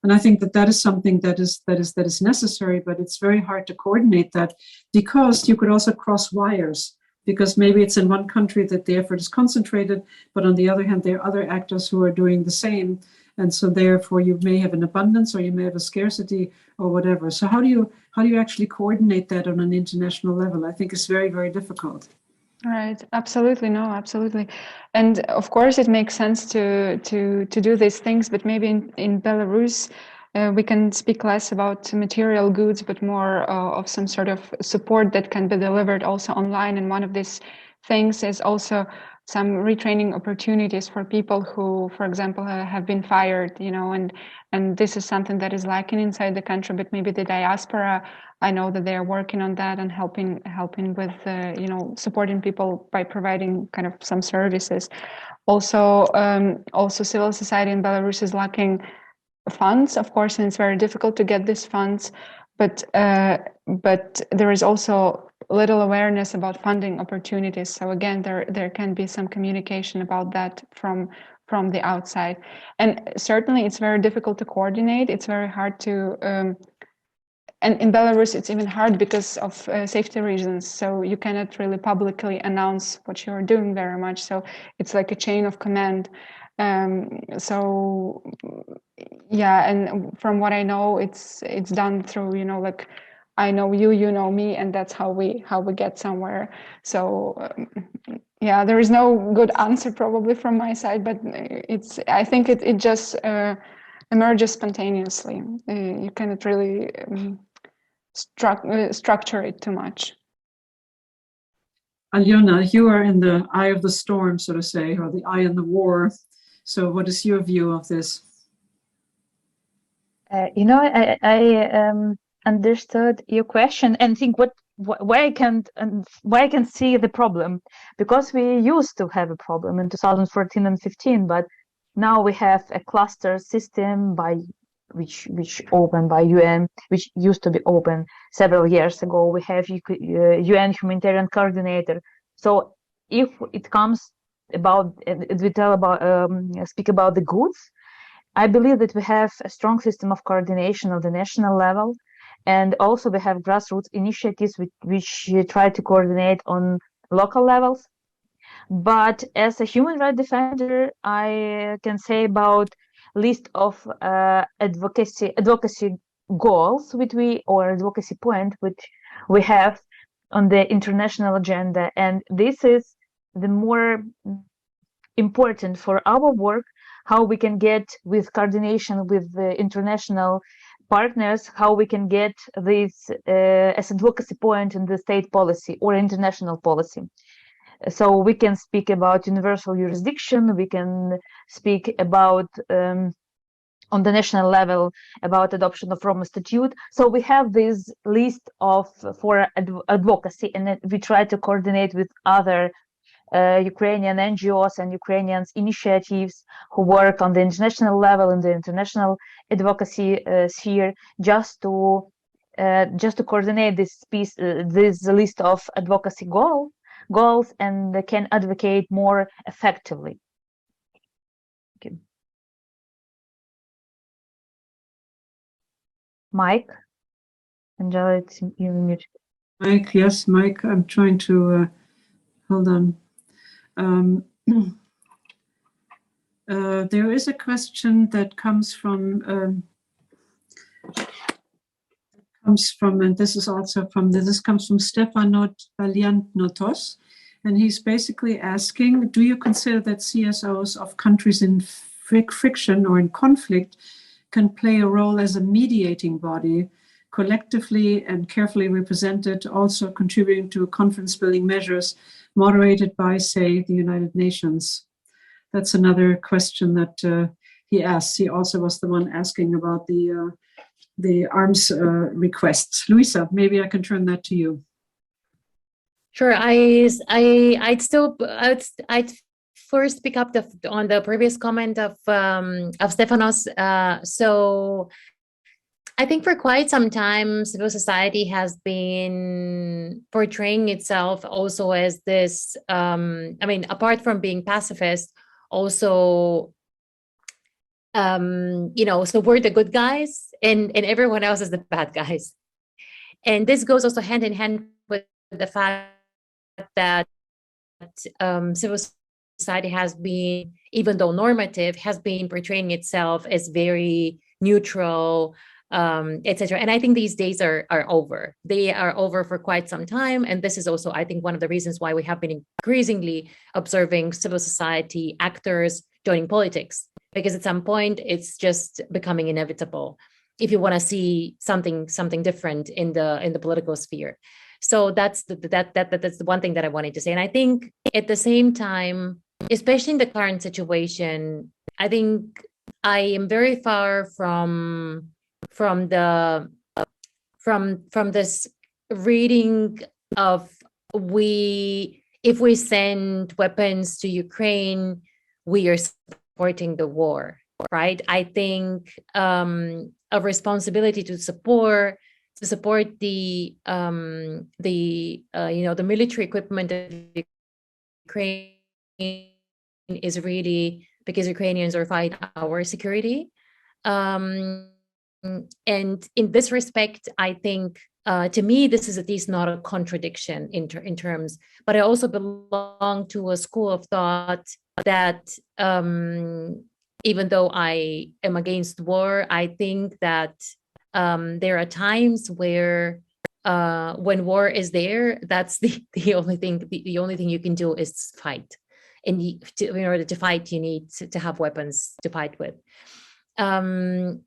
And I think that is something that is necessary, but it's very hard to coordinate that, because you could also cross wires, because maybe it's in one country that the effort is concentrated, but on the other hand, there are other actors who are doing the same. And so therefore you may have an abundance, or you may have a scarcity, or whatever. So how do you actually coordinate that on an international level? I think it's very, very difficult. Right. Absolutely. No, absolutely. And of course, it makes sense to do these things, but maybe in Belarus, we can speak less about material goods, but more of some sort of support that can be delivered also online. And one of these things is also some retraining opportunities for people who, for example, have been fired, and this is something that is lacking inside the country, but maybe the diaspora, I know that they are working on that and helping with, supporting people by providing kind of some services. Also civil society in Belarus is lacking funds, of course, and it's very difficult to get these funds, but there is also little awareness about funding opportunities. So again, there can be some communication about that from the outside. And certainly it's very difficult to coordinate. It's very hard to and in Belarus, it's even hard because of safety reasons. So you cannot really publicly announce what you're doing very much. So it's like a chain of command. So yeah, and from what I know, it's done through, you know, like I know you, you know me, and that's how we get somewhere. So yeah, there is no good answer probably from my side, but I think it just emerges spontaneously. You cannot really structure it too much. Alyona, you are in the eye of the storm, so to say, or the eye in the war. So what is your view of this? You know, I understood your question and think why I can see the problem, because we used to have a problem in 2014 and 15, but now we have a cluster system which opened by UN, which used to be open several years ago. We have UN humanitarian coordinator. So if it comes about, speak about the goods, I believe that we have a strong system of coordination of the national level, and also we have grassroots initiatives which try to coordinate on local levels. But as a human rights defender, I can say about list of advocacy goals or advocacy point which we have on the international agenda, and this is the more important for our work, how we can get with coordination with the international partners, how we can get this as advocacy point in the state policy or international policy. So we can speak about universal jurisdiction, we can speak about on the national level about adoption of Roma Statute. So we have this list of for advocacy, and we try to coordinate with other Ukrainian NGOs and Ukrainian initiatives who work on the international level in the international advocacy sphere, just to coordinate this list of advocacy goals, and they can advocate more effectively. Okay. Mike, Angela, it's you muted. Mike, yes, Mike. I'm trying to hold on. There is a question that comes from, and this is also this comes from Stefanos Valiantnotos, and he's basically asking, do you consider that CSOs of countries in friction or in conflict can play a role as a mediating body, collectively and carefully represented, also contributing to conference-building measures moderated by, say, the United Nations? That's another question that he asks. He also was the one asking about the arms requests. Louisa, maybe I can turn that to you. Sure. I'd first pick up on the previous comment of Stefanos. So I think for quite some time, civil society has been portraying itself also as this, apart from being pacifist, also, so we're the good guys and everyone else is the bad guys. And this goes also hand in hand with the fact that civil society has been, even though normative, has been portraying itself as very neutral, etc. And I think these days are over. They are over for quite some time. And this is also, I think, one of the reasons why we have been increasingly observing civil society actors joining politics, because at some point it's just becoming inevitable if you want to see something different in the political sphere. So that's the one thing that I wanted to say. And I think at the same time, especially in the current situation, I think I am very far from this reading of if we send weapons to Ukraine, we are supporting the war, right? I think a responsibility to support the military equipment of Ukraine is really because Ukrainians are fighting our security. and in this respect, I think to me, this is at least not a contradiction in terms, but I also belong to a school of thought that even though I am against war, I think that there are times where when war is there, that's the only thing you can do is fight. And in order to fight, you need to have weapons to fight with. Then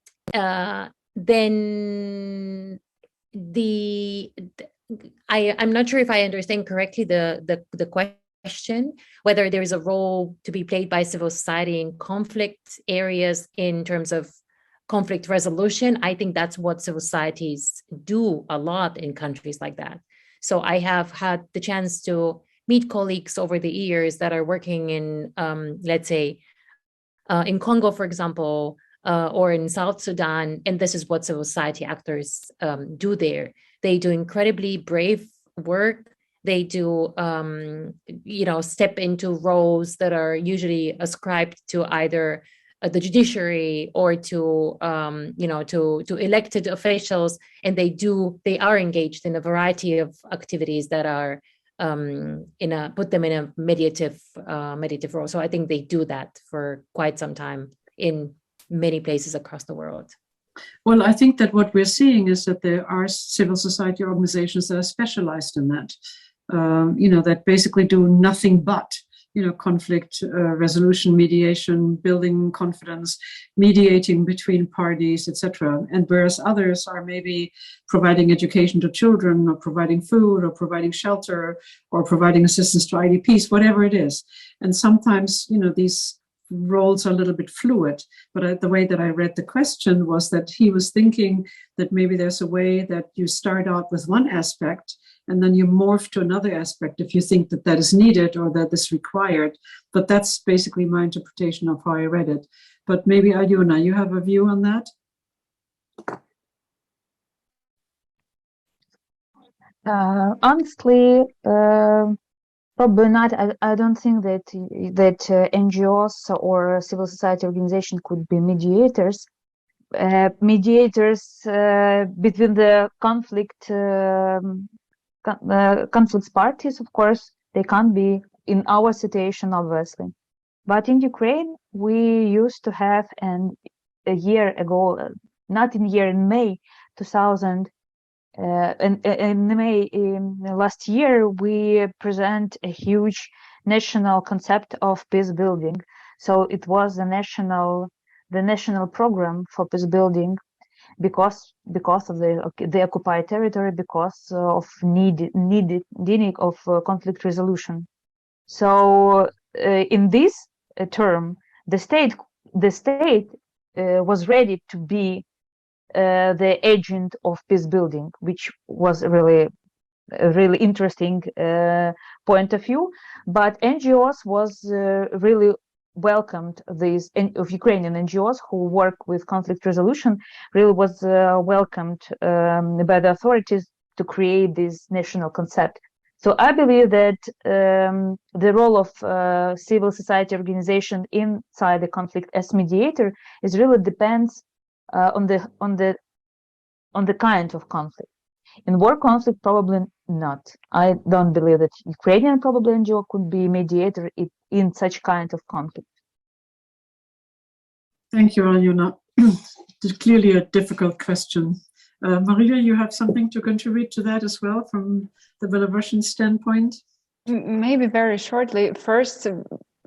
I'm not sure if I understand correctly the question, whether there is a role to be played by civil society in conflict areas in terms of conflict resolution. I think that's what civil societies do a lot in countries like that. So I have had the chance to meet colleagues over the years that are working in, let's say, in Congo, for example, or in South Sudan, and this is what civil society actors do there. They do incredibly brave work. They do, step into roles that are usually ascribed to either the judiciary or to elected officials, and they are engaged in a variety of activities that are put them in a mediative role. So I think they do that for quite some time in many places across the world. Well, I think that what we're seeing is that there are civil society organizations that are specialized in that, that basically do nothing but, conflict resolution, mediation, building confidence, mediating between parties, etc. And whereas others are maybe providing education to children, or providing food, or providing shelter, or providing assistance to IDPs, whatever it is. And sometimes, these roles are a little bit fluid, but the way that I read the question was that he was thinking that maybe there's a way that you start out with one aspect and then you morph to another aspect if you think that that is needed or that is required. But that's basically my interpretation of how I read it. But maybe Alyona, you have a view on that? Honestly, probably not. I don't think that NGOs or civil society organization could be mediators. Mediators between the conflicts parties, of course, they can't be in our situation, obviously. But in Ukraine, we used to have, and a year ago, in May 2000. In May last year, we present a huge national concept of peace building. So it was the national program for peace building, because of the occupied territory, because of needing of conflict resolution. So in this term, the state was ready to be the agent of peace building, which was a really interesting point of view. But NGOs was really welcomed. These of Ukrainian NGOs who work with conflict resolution really was welcomed by the authorities to create this national concept. So I believe that the role of civil society organization inside the conflict as mediator is really depends on the kind of conflict. In war conflict, probably not. I don't believe that Ukrainian probably NGO could be mediator in such kind of conflict. Thank you, Alyona. It's clearly a difficult question. Marylia, you have something to contribute to that as well from the Belarusian standpoint? Maybe very shortly. First,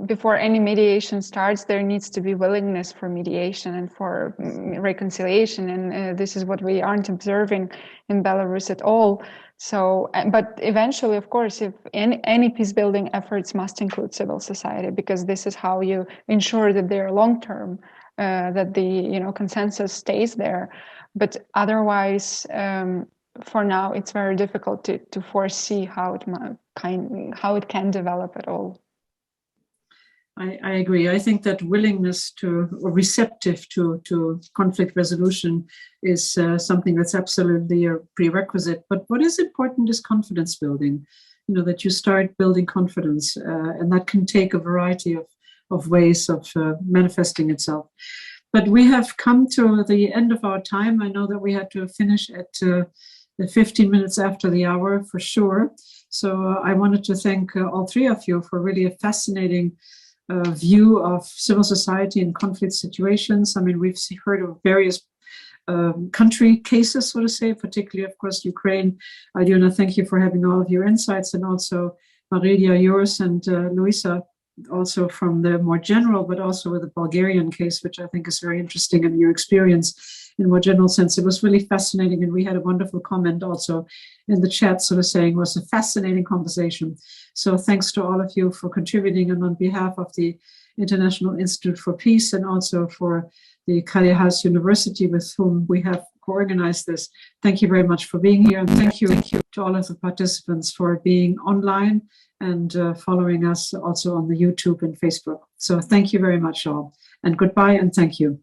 before any mediation starts, there needs to be willingness for mediation and for reconciliation, and this is what we aren't observing in Belarus at all. So, but eventually, of course, if any peace-building efforts must include civil society, because this is how you ensure that they're long-term, that the consensus stays there. But otherwise, for now, it's very difficult to foresee how it can develop at all. I agree. I think that willingness or receptive to conflict resolution is something that's absolutely a prerequisite. But what is important is confidence building, that you start building confidence, and that can take a variety of ways of manifesting itself. But we have come to the end of our time. I know that we had to finish at 15 minutes after the hour for sure. So I wanted to thank all three of you for really a fascinating view of civil society in conflict situations. I mean, we've heard of various country cases, so to say, particularly, of course, Ukraine. Alyona, thank you for having all of your insights, and also Marylia, yours, and Louisa, also from the more general, but also with the Bulgarian case, which I think is very interesting, and your experience in more general sense. It was really fascinating, and we had a wonderful comment also in the chat, sort of saying it was a fascinating conversation. So thanks to all of you for contributing, and on behalf of the International Institute for Peace and also for the Kyiv University with whom we have co-organized this, thank you very much for being here, and thank you to all of the participants for being online and following us also on the YouTube and Facebook. So thank you very much all, and goodbye and thank you.